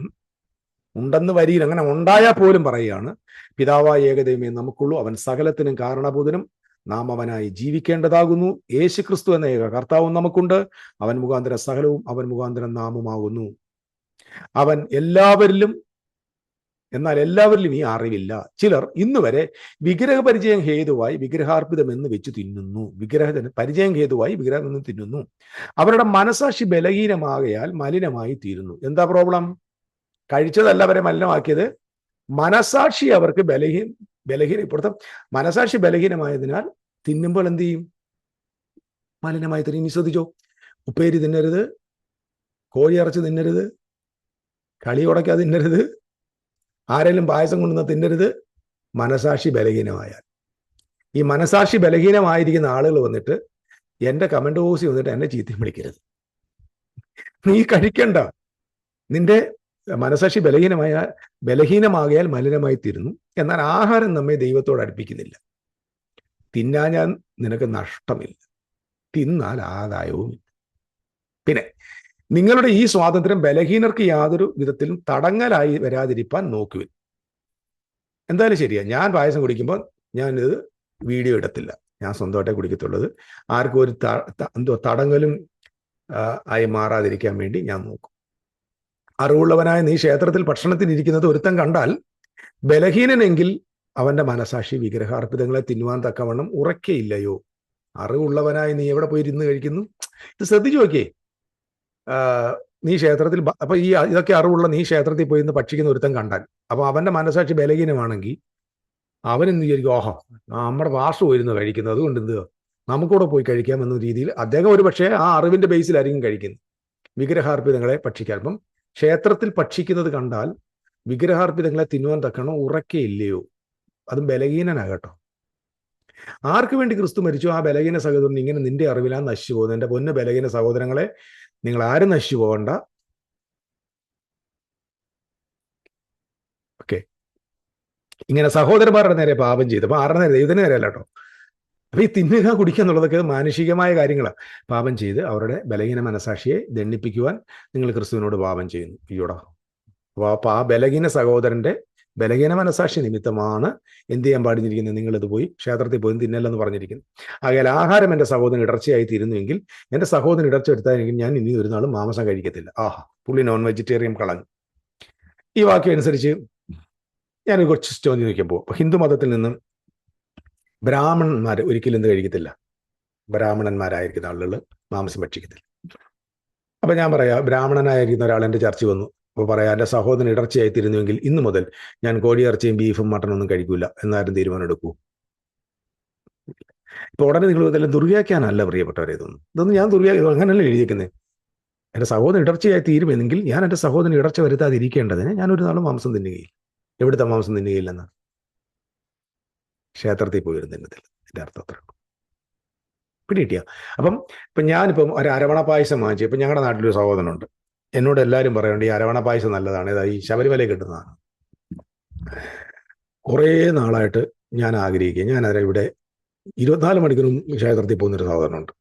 Speaker 1: ഉണ്ടെന്ന് വരിയിൽ, അങ്ങനെ ഉണ്ടായാൽ പോലും പറയുകയാണ്, പിതാവായ ഏക ദൈവമേ നമുക്കുള്ളൂ, അവൻ സകലത്തിനും കാരണഭൂതനും, നാം അവനായി ജീവിക്കേണ്ടതാകുന്നു. യേശുക്രിസ്തു എന്ന ഏക കർത്താവും നമുക്കുണ്ട്, അവൻ മുഖാന്തരം സകലവും, അവൻ മുഖാന്തരം നാമുമാകുന്നു. അവൻ എന്നാൽ എല്ലാവരിലും ഈ അറിവില്ല. ചിലർ ഇന്നുവരെ വിഗ്രഹപരിചയം ഹേതുവായി വിഗ്രഹാർപ്പിതം എന്ന് വെച്ച് തിന്നുന്നു. പരിചയം ഹേതുവായി വിഗ്രഹം എന്ന് തിന്നുന്നു. അവരുടെ മനസാക്ഷി ബലഹീനമാകയാൽ മലിനമായി തീരുന്നു. എന്താ പ്രോബ്ലം? കഴിച്ചതല്ല അവരെ മലിനമാക്കിയത്, മനസാക്ഷി അവർക്ക് ഇപ്പോഴത്തെ മനസാക്ഷി ബലഹീനമായതിനാൽ തിന്നുമ്പോൾ എന്ത് ചെയ്യും? മലിനമായി തീരും. ഇനി ശ്രദ്ധിച്ചോ, ഉപ്പേരി തിന്നരുത്, കോഴിയിറച്ചി തിന്നരുത്, കളി ഉടയ്ക്കാതെ തിന്നരുത്, ആരെങ്കിലും പായസം കൊണ്ടുവന്ന് തിന്നരുത്. മനസാക്ഷി ബലഹീനമായാൽ, ഈ മനസാക്ഷി ബലഹീനമായിരിക്കുന്ന ആളുകൾ വന്നിട്ട് എൻ്റെ കമന്റ് ബോക്സിൽ വന്നിട്ട് എന്നെ ചീത്തയും വിളിക്കരുത്. നീ കഴിക്കണ്ട. നിന്റെ മനസാക്ഷി ബലഹീനമാകിയാൽ മലിനമായി തീരുന്നു. എന്നാൽ ആഹാരം നമ്മെ ദൈവത്തോട് അടുപ്പിക്കുന്നില്ല. തിന്നാൻ നിനക്ക് നഷ്ടമില്ല, തിന്നാൽ ആദായവുമില്ല. പിന്നെ നിങ്ങളുടെ ഈ സ്വാതന്ത്ര്യം ബലഹീനർക്ക് യാതൊരു വിധത്തിലും തടങ്ങലായി വരാതിരിക്കാൻ നോക്കുവിൻ. എന്തായാലും ശരിയാ, ഞാൻ പായസം കുടിക്കുമ്പോൾ ഞാനിത് വീഡിയോ എടുത്തില്ല, ഞാൻ സ്വന്തമായിട്ടേ കുടിക്കത്തുള്ളത്. ആർക്കും ഒരു തടങ്ങലും ആയി മാറാതിരിക്കാൻ വേണ്ടി ഞാൻ നോക്കും. അറിവുള്ളവനായ നീ ക്ഷേത്രത്തിൽ ഭക്ഷണത്തിനിരിക്കുന്നത് ഒരുത്തൻ കണ്ടാൽ ബലഹീനനെങ്കിൽ അവന്റെ മനസാക്ഷി വിഗ്രഹാർപ്പിതങ്ങളെ തിന്നുവാൻ തക്കവണ്ണം ഉറക്കയില്ലയോ? അറിവുള്ളവനായ നീ എവിടെ പോയി ഇരുന്ന് കഴിക്കുന്നു? ഇത് ശ്രദ്ധിച്ചു നോക്കിയേ. നീ ക്ഷേത്രത്തിൽ, അപ്പൊ ഇതൊക്കെ അറിവുള്ള നീ ക്ഷേത്രത്തിൽ പോയി ഇന്ന് ഭക്ഷിക്കുന്ന ഒരുത്തൻ കണ്ടാൽ, അപ്പൊ അവന്റെ മനസാക്ഷി ബലഹീനമാണെങ്കിൽ അവനെന്ത് വിചാരിക്കും? ഓഹോ, നമ്മുടെ വാസു പോയിരുന്നു കഴിക്കുന്നത്, അതുകൊണ്ട് എന്ത് നമുക്കൂടെ പോയി കഴിക്കാമെന്ന രീതിയിൽ അദ്ദേഹം ഒരു പക്ഷേ ആ അറിവിന്റെ ബേസിലായിരിക്കും കഴിക്കുന്നത്. വിഗ്രഹാർപ്പിതങ്ങളെ ഭക്ഷിക്കാൻ. അപ്പം ക്ഷേത്രത്തിൽ ഭക്ഷിക്കുന്നത് കണ്ടാൽ വിഗ്രഹാർപ്പിതങ്ങളെ തിന്നുവാൻ തക്കണം ഉറക്കയില്ലയോ? അതും ബലഹീനനാകട്ടോ. ആർക്ക് വേണ്ടി ക്രിസ്തു മരിച്ചു? ആ ബലഹീന സഹോദരൻ ഇങ്ങനെ നിന്റെ അറിവിലാ നശിച്ചു പോകുന്നത്. എൻ്റെ പൊന്ന് ബലഹീന സഹോദരങ്ങളെ, നിങ്ങൾ ആരും നശിച്ചു പോകണ്ട. ഓക്കെ, ഇങ്ങനെ സഹോദരന്മാരുടെ നേരെ പാപം ചെയ്ത്, അപ്പൊ ആരുടെ നേരെ? ദൈവത്തിന് നേരെയല്ല കേട്ടോ. അപ്പൊ ഈ തിന്നുക കുടിക്കുക എന്നുള്ളതൊക്കെ മാനുഷികമായ കാര്യങ്ങളാണ്. പാപം ചെയ്ത് അവരുടെ ബലഹീന മനസാക്ഷിയെ ദണ്ഡിപ്പിക്കുവാൻ നിങ്ങൾ ക്രിസ്തുവിനോട് പാപം ചെയ്യുന്നു. അയ്യോടാ. അപ്പോൾ ആ ബലഹീന സഹോദരന്റെ ബലഹീന മനസാക്ഷി നിമിത്തമാണ് എന്ത് ചെയ്യാൻ പാടിയിരിക്കുന്നത്? നിങ്ങളിത് പോയി ക്ഷേത്രത്തിൽ പോയി തിന്നല്ലെന്ന് പറഞ്ഞിരിക്കുന്നു. ആകയാൽ ആഹാരം എൻ്റെ സഹോദരൻ ഇടർച്ചയായി തീരുന്നുവെങ്കിൽ, എൻ്റെ സഹോദരൻ ഇടർച്ച എടുത്താലെങ്കിൽ ഞാൻ ഇനി ഒരു നാളും മാംസം കഴിക്കത്തില്ല. ആഹാ, പുള്ളി നോൺ വെജിറ്റേറിയൻ കളഞ്ഞു. ഈ വാക്യം അനുസരിച്ച് ഞാൻ കുറച്ച് ചോദ്യം ചോദിക്കുമ്പോൾ, ഹിന്ദു മതത്തിൽ നിന്നും ബ്രാഹ്മണന്മാർ ഒരിക്കലും എന്ത് കഴിക്കത്തില്ല? ബ്രാഹ്മണന്മാരായിരിക്കുന്ന ആളുകൾ മാംസം ഭക്ഷിക്കത്തില്ല. അപ്പൊ ഞാൻ പറയാം, ബ്രാഹ്മണനായിരിക്കുന്ന ഒരാൾ എൻ്റെ ചർച്ച വന്നു, അപ്പോൾ പറയാം എൻ്റെ സഹോദരൻ ഇടർച്ചയായി തീരുന്നുവെങ്കിൽ ഇന്ന് മുതൽ ഞാൻ കോഴിയിറച്ചിയും ബീഫും മട്ടനൊന്നും കഴിക്കൂല എന്നാരും തീരുമാനം എടുക്കൂ? ഇപ്പൊ ഉടനെ നിങ്ങൾ ഇതെല്ലാം ദുർവ്യാഖ്യാനമല്ല പ്രിയപ്പെട്ടവരെ. ഇതൊന്നും ഞാൻ അങ്ങനെയല്ല എഴുതിയിരിക്കുന്നത്. എൻ്റെ സഹോദരൻ ഇടർച്ചയായി തീരുമെന്നെങ്കിൽ ഞാൻ എൻ്റെ സഹോദരൻ ഇടർച്ച വരുത്താതിരിക്കേണ്ടതിന് ഞാൻ ഒരു നാളും മാംസം തിന്നുകയില്ല. എവിടുത്തെ മാംസം തിന്നുകയില്ലെന്ന്? ക്ഷേത്രത്തിൽ പോയിരുന്നു തിന്നത്തില്ല. എൻ്റെ അർത്ഥം അത്ര പിടികിട്ടിയ. ഇപ്പം ഞാനിപ്പം ഒരു അരവണ പായസം വാങ്ങിച്ചു. ഇപ്പം ഞങ്ങളുടെ നാട്ടിലൊരു സഹോദരനുണ്ട്, എന്നോട് എല്ലാവരും പറയാറുണ്ട് ഈ അരവണ പായസം നല്ലതാണ്, ഈ ശബരിമലയിൽ കിട്ടുന്നതാണ്. കുറേ നാളായിട്ട് ഞാൻ ആഗ്രഹിക്കുക, ഞാൻ ഇവിടെ 24 മണിക്കൂറും ക്ഷേത്രത്തിൽ പോകുന്നൊരു സഹോദരനുണ്ട്.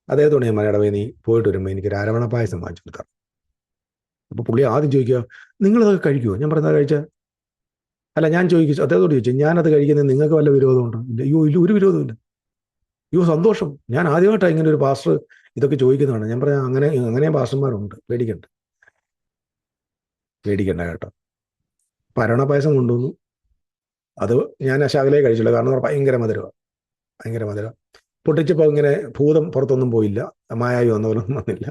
Speaker 1: അദ്ദേഹത്തോട് ഞാൻ മലയാളമേ നീ പോയിട്ട് വരുമ്പോൾ എനിക്കൊരു അരവണ പായസം വാങ്ങിച്ചു കൊടുത്താൽ. അപ്പോൾ പുള്ളി ആദ്യം ചോദിക്കുക, നിങ്ങളതൊക്കെ കഴിക്കുമോ? ഞാൻ പറഞ്ഞാൽ കഴിച്ചാൽ അല്ല, ഞാൻ ചോദിച്ചു അദ്ദേഹത്തോട് ചോദിച്ചു, ഞാനത് കഴിക്കുന്നത് നിങ്ങൾക്ക് വല്ല വിരോധമുണ്ടോ? ഇല്ല. അയ്യോ ഇല്ല, ഒരു വിരോധമില്ല. അയ്യോ സന്തോഷം, ഞാൻ ആദ്യമായിട്ടാണ് ഇങ്ങനെ ഒരു പാസ്റ്റർ ഇതൊക്കെ ചോദിക്കുന്നതാണ്. ഞാൻ പറയാം, അങ്ങനെ പാസ്റ്റർമാരുണ്ട്, പേടിക്കണ്ട കേട്ടോ. അരവണ പായസം കൊണ്ടുവന്നു. അത് ഞാൻ ആ ശകലേ കഴിച്ചില്ല, കാരണം ഭയങ്കര മധുരം. പൊട്ടിച്ചപ്പോൾ ഇങ്ങനെ ഭൂതം പുറത്തൊന്നും പോയില്ല, മായായി വന്ന പോലും വന്നില്ല.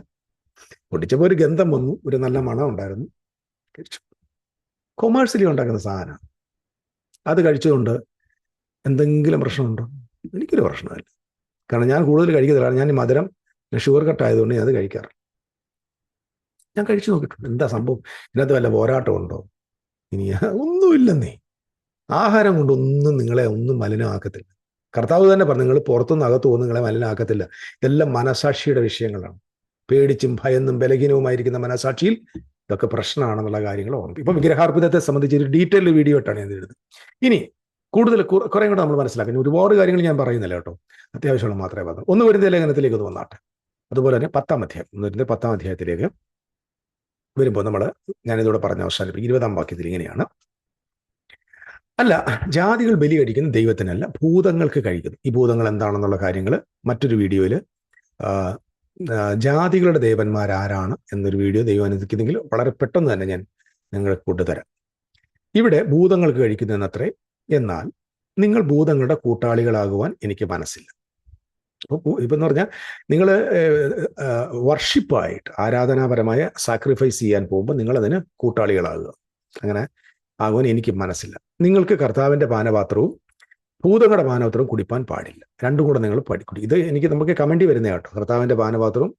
Speaker 1: പൊട്ടിച്ചപ്പോൾ ഒരു ഗന്ധം വന്നു, ഒരു നല്ല മണം ഉണ്ടായിരുന്നു. കഴിച്ചു. കൊമേഴ്സ്യലി ഉണ്ടാക്കുന്ന സാധനം. അത് കഴിച്ചുകൊണ്ട് എന്തെങ്കിലും പ്രശ്നമുണ്ടോ? എനിക്കൊരു പ്രശ്നമില്ല. കാരണം ഞാൻ കൂടുതൽ കഴിക്കത്തില്ല. ഞാൻ മധുരം ഷുഗർ കട്ട് ആയതുകൊണ്ട് ഞാൻ അത് കഴിക്കാറില്ല. ഞാൻ കഴിച്ചു നോക്കിയിട്ടുണ്ട്. എന്താ സംഭവം? ഇതിനകത്ത് വല്ല പോരാട്ടം ഉണ്ടോ? ഇനി ഒന്നുമില്ലെന്നേ. ആഹാരം കൊണ്ടൊന്നും നിങ്ങളെ ഒന്നും മലിനമാക്കത്തില്ല. കർത്താവ് തന്നെ പറഞ്ഞു, നിങ്ങൾ പുറത്തുനിന്ന് അകത്ത് പോകുന്ന നിങ്ങളെ മലിനമാക്കത്തില്ല. ഇതെല്ലാം മനസാക്ഷിയുടെ വിഷയങ്ങളാണ്. പേടിച്ചും ഭയന്നും ബലഹീനവുമായിരിക്കുന്ന മനസാക്ഷിയിൽ ഇതൊക്കെ പ്രശ്നമാണെന്നുള്ള കാര്യങ്ങൾ ഓർമ്മ. ഇപ്പം വിഗ്രഹാർപ്പിതത്തെ സംബന്ധിച്ച് ഒരു ഡീറ്റെയിൽ വീഡിയോ ആയിട്ടാണ് ഞാൻ എഴുതുന്നത്. ഇനി കൂടുതൽ കുറേ കൂടെ നമ്മൾ മനസ്സിലാക്കുന്നു. ഒരുപാട് കാര്യങ്ങൾ ഞാൻ പറയുന്നില്ല കേട്ടോ, അത്യാവശ്യമുള്ള മാത്രമേ പറഞ്ഞു. ഒന്ന് വരുന്ന ലേഖനത്തിലേക്ക് ഒന്ന് വന്നാട്ടെ. അതുപോലെ തന്നെ 10-ാം അധ്യായം, 10-ാം അധ്യായത്തിലേക്ക് വരുമ്പോൾ ഞാനിതോടെ പറഞ്ഞ അവസാനിപ്പിക്കും. 20-ാം വാക്യത്തിൽ ഇങ്ങനെയാണ്: അല്ല, ജാതികൾ ബലി കഴിക്കുന്ന ദൈവത്തിനല്ല, ഭൂതങ്ങൾക്ക് കഴിക്കുന്നു. ഈ ഭൂതങ്ങൾ എന്താണെന്നുള്ള കാര്യങ്ങൾ മറ്റൊരു വീഡിയോയിൽ, ജാതികളുടെ ദേവന്മാരാരാണ് എന്നൊരു വീഡിയോ ദൈവം അനുവദിക്കുന്നെങ്കിൽ വളരെ പെട്ടെന്ന് തന്നെ ഞാൻ നിങ്ങൾക്ക് കൊണ്ടുതരാം. ഇവിടെ ഭൂതങ്ങൾക്ക് കഴിക്കുന്നതെന്നത്രേ, എന്നാൽ നിങ്ങൾ ഭൂതങ്ങളുടെ കൂട്ടാളികളാകുവാൻ എനിക്ക് മനസ്സില്ല. അപ്പോൾ ഇപ്പം എന്ന് പറഞ്ഞാൽ നിങ്ങൾ വർഷിപ്പായിട്ട് ആരാധനാപരമായ സാക്രിഫൈസ് ചെയ്യാൻ പോകുമ്പോൾ നിങ്ങളതിന് കൂട്ടാളികളാകുക. അങ്ങനെ ആകുവാൻ എനിക്ക് മനസ്സില്ല. നിങ്ങൾക്ക് കർത്താവിൻ്റെ പാനപാത്രവും ഭൂതങ്ങളുടെ പാനപാത്രവും കുടിപ്പാൻ പാടില്ല. രണ്ടും കൂടെ നിങ്ങൾ കുടി. ഇത് നമുക്ക് കമൻറ്റി വരുന്ന കേട്ടോ. കർത്താവിൻ്റെ പാനപാത്രവും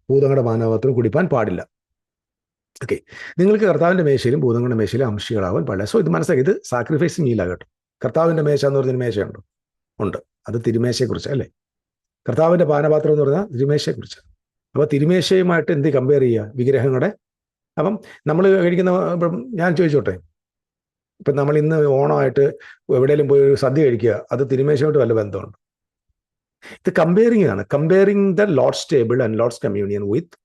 Speaker 1: ഭൂതങ്ങളുടെ പാനപാത്രവും കുടിപ്പാൻ പാടില്ല. ഓക്കെ, നിങ്ങൾക്ക് കർത്താവിൻ്റെ മേശയിലും ഭൂതങ്ങളുടെ മേശയിലും അംശികളാവാൻ പാടില്ല. സോ ഇത് മനസ്സിലാക്കി, ഇത് സാക്രിഫൈസ് മീല കേട്ടോ. കർത്താവിൻ്റെ മേശ എന്ന് പറഞ്ഞൊരു മേശയുണ്ടോ? ഉണ്ട്. അത് തിരുമേശയെക്കുറിച്ച് അല്ലേ. കർത്താവിൻ്റെ പാനപാത്രം എന്ന് പറഞ്ഞാൽ തിരുമേശയെക്കുറിച്ച്. അപ്പോൾ തിരുമേശയുമായിട്ട് എന്ത് കമ്പയർ ചെയ്യുക? വിഗ്രഹങ്ങളുടെ. അപ്പം നമ്മൾ കഴിക്കുന്ന, ഞാൻ ചോദിച്ചോട്ടെ, ഇപ്പം നമ്മൾ ഇന്ന് ഓണമായിട്ട് എവിടെയെങ്കിലും പോയി ഒരു സദ്യ കഴിക്കുക, അത് തിരുമേശയോട്ട് വല്ല ബന്ധമുണ്ട്? ഇത് കമ്പയറിംഗ് ആണ്. Comparing the Lord's table and Lord's communion with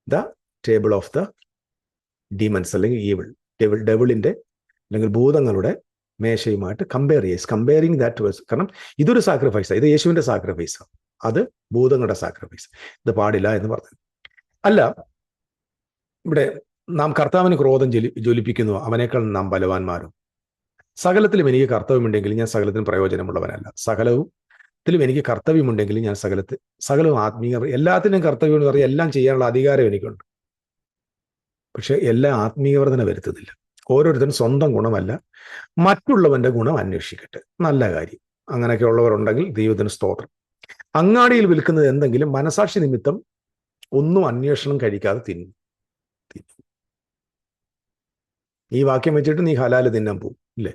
Speaker 1: the table of the demons, അല്ലെങ്കിൽ ഡെവിളിൻ്റെ അല്ലെങ്കിൽ ഭൂതങ്ങളുടെ മേശയുമായിട്ട് കമ്പയർ ചെയ്യുക. Comparing that verse. കാരണം ഇതൊരു സാക്രിഫൈസാണ്, ഇത് യേശുവിൻ്റെ സാക്രിഫൈസാണ്, അത് ഭൂതങ്ങളുടെ സാക്രിഫൈസ്. ഇത് പാടില്ല എന്ന് പറഞ്ഞു. അല്ല, ഇവിടെ നാം കർത്താവിന് ക്രോധം ജ്വലിപ്പിക്കുന്നു, അവനേക്കാൾ നാം ബലവാന്മാരും. സകലത്തിലും എനിക്ക് കർത്തവ്യമുണ്ടെങ്കിൽ ഞാൻ സകലത്തിനും പ്രയോജനമുള്ളവനല്ല. സകലത്തിലും എനിക്ക് കർത്തവ്യമുണ്ടെങ്കിൽ ഞാൻ സകലവും ആത്മീയ, എല്ലാത്തിനും കർത്തവ്യം എന്ന് പറയാം, എല്ലാം ചെയ്യാനുള്ള അധികാരം എനിക്കുണ്ട്. പക്ഷെ എല്ലാം ആത്മീയവർദ്ധന വരുത്തുന്നില്ല. ഓരോരുത്തരും സ്വന്തം ഗുണമല്ല, മറ്റുള്ളവന്റെ ഗുണം അന്വേഷിക്കട്ടെ. നല്ല കാര്യം. അങ്ങനെയൊക്കെ ഉള്ളവരുണ്ടെങ്കിൽ ദൈവത്തിന് സ്തോത്രം. അങ്ങാടിയിൽ വിൽക്കുന്നത് എന്തെങ്കിലും മനസാക്ഷി നിമിത്തം ഒന്നും അന്വേഷണം കഴിക്കാതെ തിന്നു. ഈ വാക്യം വെച്ചിട്ട് നീ ഹലാല് തിന്നാൻ പോകും ഇല്ലേ?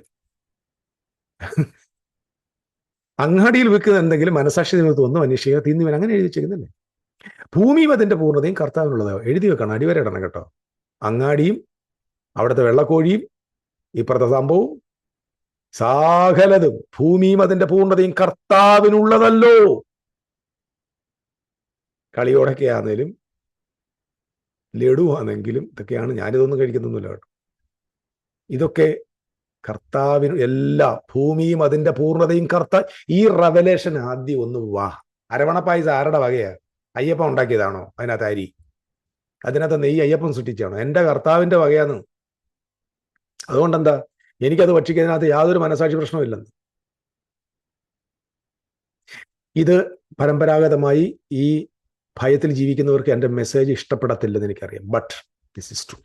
Speaker 1: അങ്ങാടിയിൽ വിൽക്കുന്ന എന്തെങ്കിലും മനസാക്ഷി നിമിത്തം ഒന്നും അന്വേഷിക്കാതെ തിന്നുവൻ, അങ്ങനെ എഴുതി വെച്ചേക്കുന്നല്ലേ. ഭൂമിയും അതിന്റെ പൂർണ്ണതയും കർത്താവിനുള്ളതാ. എഴുതി വെക്കണം, അടിവരെ ഇടണം കേട്ടോ. അങ്ങാടിയും അവിടുത്തെ വെള്ളക്കോഴിയും ഇപ്പുറത്തെ സംഭവവും സകലതും, ഭൂമിയും അതിന്റെ പൂർണ്ണതയും കർത്താവിനുള്ളതല്ലോ. കളിയോടൊക്കെ ആണെങ്കിലും ലഡുവാണെങ്കിലും ഇതൊക്കെയാണ്. ഞാനിതൊന്നും കഴിക്കുന്നൊന്നുമില്ല കേട്ടോ. ഇതൊക്കെ കർത്താവിന് എല്ലാ, ഭൂമിയും അതിന്റെ പൂർണ്ണതയും ഈ റെവലേഷൻ ആദ്യം ഒന്ന് വാ. അരവണ പായസം ആരുടെ വകയാ? അയ്യപ്പൻ ഉണ്ടാക്കിയതാണോ? അതിനകത്ത് അരി, അതിനകത്ത് നെയ്യ് അയ്യപ്പൻ സൃഷ്ടിച്ചാണോ? എൻ്റെ കർത്താവിന്റെ വകയാന്ന്. അതുകൊണ്ടെന്താ എനിക്കത് ഭക്ഷിക്കുന്നതിനകത്ത് യാതൊരു മനസാക്ഷി പ്രശ്നമില്ലെന്ന്. ഇത് പരമ്പരാഗതമായി ഈ ഭയത്തിൽ ജീവിക്കുന്നവർക്ക് എൻ്റെ മെസ്സേജ് ഇഷ്ടപ്പെടത്തില്ലെന്ന് എനിക്കറിയാം. But this is true.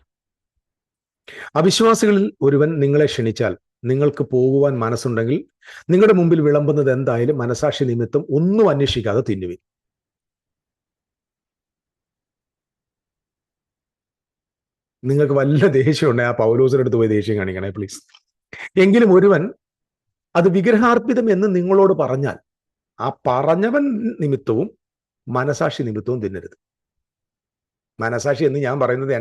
Speaker 1: അവിശ്വാസികളിൽ ഒരുവൻ നിങ്ങളെ ക്ഷണിച്ചാൽ നിങ്ങൾക്ക് പോകുവാൻ മനസ്സുണ്ടെങ്കിൽ നിങ്ങളുടെ മുമ്പിൽ വിളമ്പുന്നത് എന്തായാലും മനസാക്ഷി നിമിത്തം ഒന്നും അന്വേഷിക്കാതെ തിന്നുവിൻ. നിങ്ങൾക്ക് വല്ല ദേഷ്യമുണ്ടെങ്കിൽ ആ പൗലോസിന്റെ അടുത്ത് പോയി ദേഷ്യം കാണിക്കണേ പ്ലീസ്. എങ്കിലും ഒരുവൻ അത് വിഗ്രഹാർപ്പിതം എന്ന് നിങ്ങളോട് പറഞ്ഞാൽ ആ പറഞ്ഞവൻ നിമിത്തവും മനസാക്ഷി നിമിത്തവും തിന്നരുത്. മനസാക്ഷി എന്ന് ഞാൻ പറയുന്നത്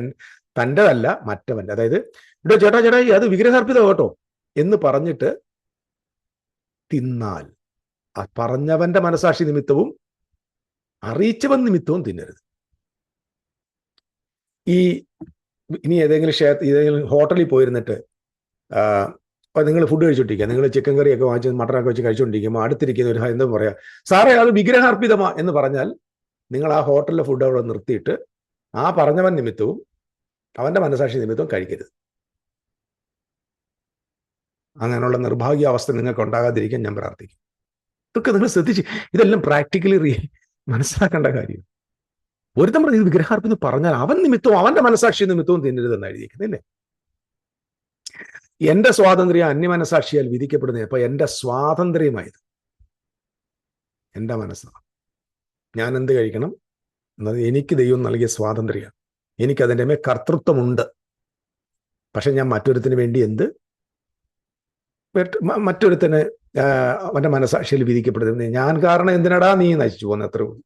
Speaker 1: തൻ്റെതല്ല, മറ്റവൻ്റെ. അതായത് ഇവിടെ ചേട്ടാ അത് വിഗ്രഹാർപ്പിതം കേട്ടോ എന്ന് പറഞ്ഞിട്ട് തിന്നാൽ ആ പറഞ്ഞവന്റെ മനസാക്ഷി നിമിത്തവും അറിയിച്ചവൻ നിമിത്തവും തിന്നരുത്. ഇനി ഏതെങ്കിലും ഹോട്ടലിൽ പോയിരുന്നിട്ട് നിങ്ങൾ ഫുഡ് കഴിച്ചോണ്ടിരിക്കുക, നിങ്ങൾ ചിക്കൻ കറിയൊക്കെ വാങ്ങിച്ച് മട്ടനൊക്കെ വെച്ച് കഴിച്ചുകൊണ്ടിരിക്കുമ്പോൾ അടുത്തിരിക്കുന്ന ഒരു എന്താ പറയാ, സാറേ അത് വിഗ്രഹാർപ്പിതമാ എന്ന് പറഞ്ഞാൽ നിങ്ങൾ ആ ഹോട്ടലിലെ ഫുഡ് അവിടെ നിർത്തിയിട്ട് ആ പറഞ്ഞവൻ നിമിത്തവും അവന്റെ മനസാക്ഷി നിമിത്തവും കഴിക്കരുത്. അങ്ങനെയുള്ള നിർഭാഗ്യാവസ്ഥ നിങ്ങൾക്ക് ഉണ്ടാകാതിരിക്കാൻ ഞാൻ പ്രാർത്ഥിക്കും. ഇതൊക്കെ നിങ്ങൾ ശ്രദ്ധിച്ച്, ഇതെല്ലാം പ്രാക്ടിക്കലി മനസ്സിലാക്കേണ്ട കാര്യം. ഒരുത്തം പറഞ്ഞ് ഇത് വിഗ്രഹാർപ്പിതം പറഞ്ഞാൽ അവൻ നിമിത്തവും അവന്റെ മനസാക്ഷി നിമിത്തവും തിന്നരുതെന്ന് എഴുതിയിരിക്കുന്നില്ലേ? എന്റെ സ്വാതന്ത്ര്യം അന്യമനസാക്ഷിയാൽ വിധിക്കപ്പെടുന്നത്. അപ്പൊ എന്റെ സ്വാതന്ത്ര്യമായത് എന്റെ മനസ്സാണ്. ഞാൻ എന്ത് കഴിക്കണം എന്നത് എനിക്ക് ദൈവം നൽകിയ സ്വാതന്ത്ര്യമാണ്. എനിക്കതിൻ്റെ മേൽ കർത്തൃത്വമുണ്ട്. പക്ഷെ ഞാൻ മറ്റൊരുത്തിന് വേണ്ടി മറ്റൊരുത്തിന് അവന്റെ മനസാക്ഷിയിൽ വിധിക്കപ്പെടുന്നത് ഞാൻ കാരണം എന്തിനടാ നീ നശിച്ചു പോകുന്ന അത്രേ ഉള്ളൂ.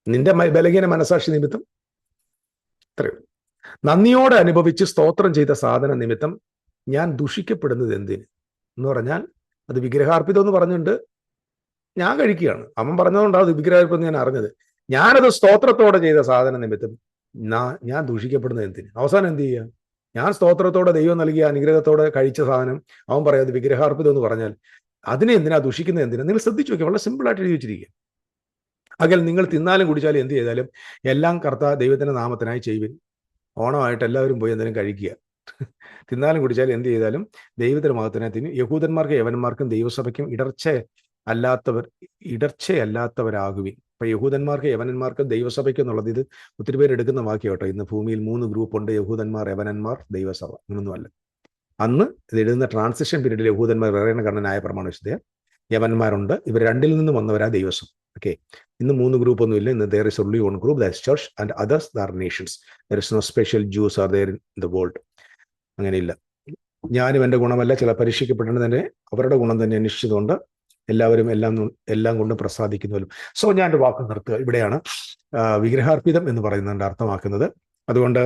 Speaker 1: നിന്റെ ബലഹീന മനസാക്ഷി നിമിത്തം അത്രേ ഉള്ളൂ. നന്ദിയോടെ അനുഭവിച്ച് സ്തോത്രം ചെയ്ത സാധന നിമിത്തം ഞാൻ ദുഷിക്കപ്പെടുന്നത് എന്തിന് എന്ന് പറഞ്ഞാൽ അത് വിഗ്രഹാർപ്പിതം എന്ന് പറഞ്ഞുകൊണ്ട് ഞാൻ കഴിക്കുകയാണ്. അവൻ പറഞ്ഞതുകൊണ്ടാണ് അത് വിഗ്രഹാർപ്പിതം ഞാൻ അറിഞ്ഞത്. ഞാനത് സ്തോത്രത്തോടെ ചെയ്ത സാധന നിമിത്തം ഞാൻ ദുഷിക്കപ്പെടുന്നത് എന്തിന്? അവസാനം എന്ത് ചെയ്യുക? ഞാൻ സ്തോത്രത്തോടെ ദൈവം നൽകിയ അനുഗ്രഹത്തോടെ കഴിച്ച സാധനം അവൻ പറയാതെ വിഗ്രഹാർപ്പിതം എന്ന് പറഞ്ഞാൽ അതിനെ എന്തിനാ ദുഷിക്കുന്നത്? എന്തിനാ? നിങ്ങൾ ശ്രദ്ധിച്ചു നോക്കിയാൽ വളരെ സിമ്പിളായിട്ട് എഴുതി വെച്ചിരിക്കുക. അകൽ നിങ്ങൾ തിന്നാലും കുടിച്ചാലും എന്ത് ചെയ്താലും എല്ലാം ദൈവത്തിന്റെ നാമത്തിനായി ചെയ്യുവിൻ. ഓണമായിട്ട് എല്ലാവരും പോയി എന്തെങ്കിലും കഴിക്കുക. തിന്നാലും കുടിച്ചാലും എന്ത് ചെയ്താലും ദൈവത്തിന്റെ മഹത്തിനായി തിന്നും. യഹൂദന്മാർക്കും യവനന്മാർക്കും ദൈവസഭയ്ക്കും ഇടർച്ചയല്ലാത്തവരാകുവിൻ. ഇപ്പൊ യഹൂദന്മാർക്ക് യവനന്മാർക്കും ദൈവസഭയ്ക്കും എന്നുള്ളത് ഇത് ഒത്തിരി പേര് എടുക്കുന്ന വാക്യം കേട്ടോ. ഇന്ന് ഭൂമിയിൽ 3 ഗ്രൂപ്പുണ്ട്: യഹൂദന്മാർ, യവനന്മാർ, ദൈവസഭ. അങ്ങനൊന്നുമല്ല. അന്ന് ഇത് എഴുതുന്ന ട്രാൻസിഷൻ പീരീഡിൽ യഹൂദന്മാർ വേറെ ന്യായ പ്രമാണ വിശുദ്ധ, യവന്മാരുണ്ട്. ഇവർ രണ്ടിൽ നിന്ന് വന്നവരാ ദൈവസം. ഓക്കെ, ഇന്ന് 3 ഗ്രൂപ്പൊന്നും ഇല്ല. ഇന്ന് there is only one group, that is church, and others are nations. There is no special Jews are there in the world. അങ്ങനെയില്ല. ഞാനും എൻ്റെ ഗുണമല്ല, ചില പരീക്ഷിക്കപ്പെട്ടത് തന്നെ അവരുടെ ഗുണം തന്നെ അന്വേഷിച്ചതുകൊണ്ട് എല്ലാവരും എല്ലാം കൊണ്ട് പ്രസാദിക്കുന്നുവല്ലോ. സോ ഞാൻ എൻ്റെ വാക്ക് നിർത്തുക. ഇവിടെയാണ് വിഗ്രഹാർപ്പിതം എന്ന് പറയുന്നതിൻ്റെ അർത്ഥമാക്കുന്നത്. അതുകൊണ്ട്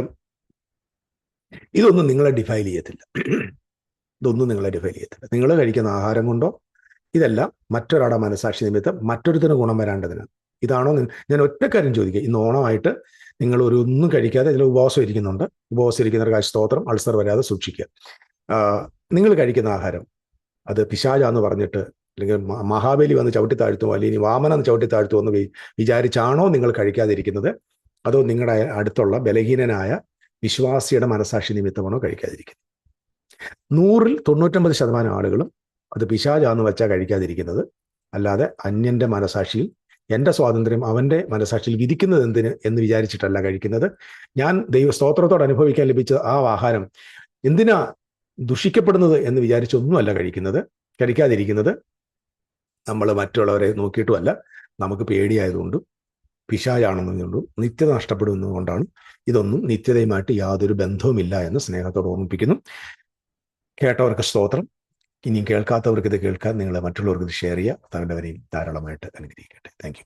Speaker 1: ഇതൊന്നും നിങ്ങളെ ഡിഫൈൻ ചെയ്യത്തില്ല. നിങ്ങൾ കഴിക്കുന്ന ആഹാരം കൊണ്ടോ ഇതെല്ലാം മറ്റൊരാളുടെ മനസാക്ഷി നിമിത്തം മറ്റൊരുത്തിന് ഗുണം വരേണ്ടതിന്. ഇതാണോ? ഞാൻ ഒറ്റ കാര്യം ചോദിക്കുക. ഇന്ന് ഓണമായിട്ട് നിങ്ങൾ ഒന്നും കഴിക്കാതെ ഇതിൽ ഉപവാസം ഇരിക്കുന്നുണ്ട്. ഉപവാസം ഇരിക്കുന്നവർക്ക് സ്തോത്രം, അൾസർ വരാതെ സൂക്ഷിക്കുക. നിങ്ങൾ കഴിക്കുന്ന ആഹാരം അത് പിശാചാന്ന് പറഞ്ഞിട്ട്, അല്ലെങ്കിൽ മഹാബലി വന്ന് ചവിട്ടി താഴ്ത്തുമോ, അല്ലെങ്കിൽ വാമന ചവിട്ടി താഴ്ത്തുമോ എന്ന് വിചാരിച്ചാണോ നിങ്ങൾ കഴിക്കാതിരിക്കുന്നത്? അതോ നിങ്ങളുടെ അടുത്തുള്ള ബലഹീനനായ വിശ്വാസിയുടെ മനസാക്ഷി നിമിത്തമാണോ കഴിക്കാതിരിക്കുന്നത്? 100-ൽ 99% ആളുകളും അത് പിശാചാന്ന് വെച്ചാൽ കഴിക്കാതിരിക്കുന്നത്. അല്ലാതെ അന്യന്റെ മനസാക്ഷിയിൽ എൻ്റെ സ്വാതന്ത്ര്യം അവൻ്റെ മനസാക്ഷിയിൽ വിധിക്കുന്നത് എന്തിന് എന്ന് വിചാരിച്ചിട്ടല്ല കഴിക്കുന്നത്. ഞാൻ സ്തോത്രത്തോടെ അനുഭവിക്കാൻ ലഭിച്ച ആ ആഹാരം എന്തിനാ ദുഷിക്കപ്പെടുന്നത് എന്ന് വിചാരിച്ചൊന്നുമല്ല കഴിക്കാതിരിക്കുന്നത്. നമ്മൾ മറ്റുള്ളവരെ നോക്കിയിട്ടുമല്ല, നമുക്ക് പേടിയായതുകൊണ്ടും പിശാചാണെന്നതുകൊണ്ടും നിത്യത നഷ്ടപ്പെടുന്നതുകൊണ്ടാണ്. ഇതൊന്നും നിത്യതയുമായിട്ട് യാതൊരു ബന്ധവുമില്ല എന്ന് സ്നേഹത്തോടെ ഓർമ്മിപ്പിക്കുന്നു. കേട്ടവർക്ക് സ്തോത്രം. ഇനിയും കേൾക്കാത്തവർക്ക് ഇത് കേൾക്കാൻ നിങ്ങൾ മറ്റുള്ളവർക്ക് ഇത് ഷെയർ ചെയ്യുക. തങ്ങളുടെ ധാരാളമായിട്ട് അനുഗ്രഹിക്കട്ടെ. Thank you.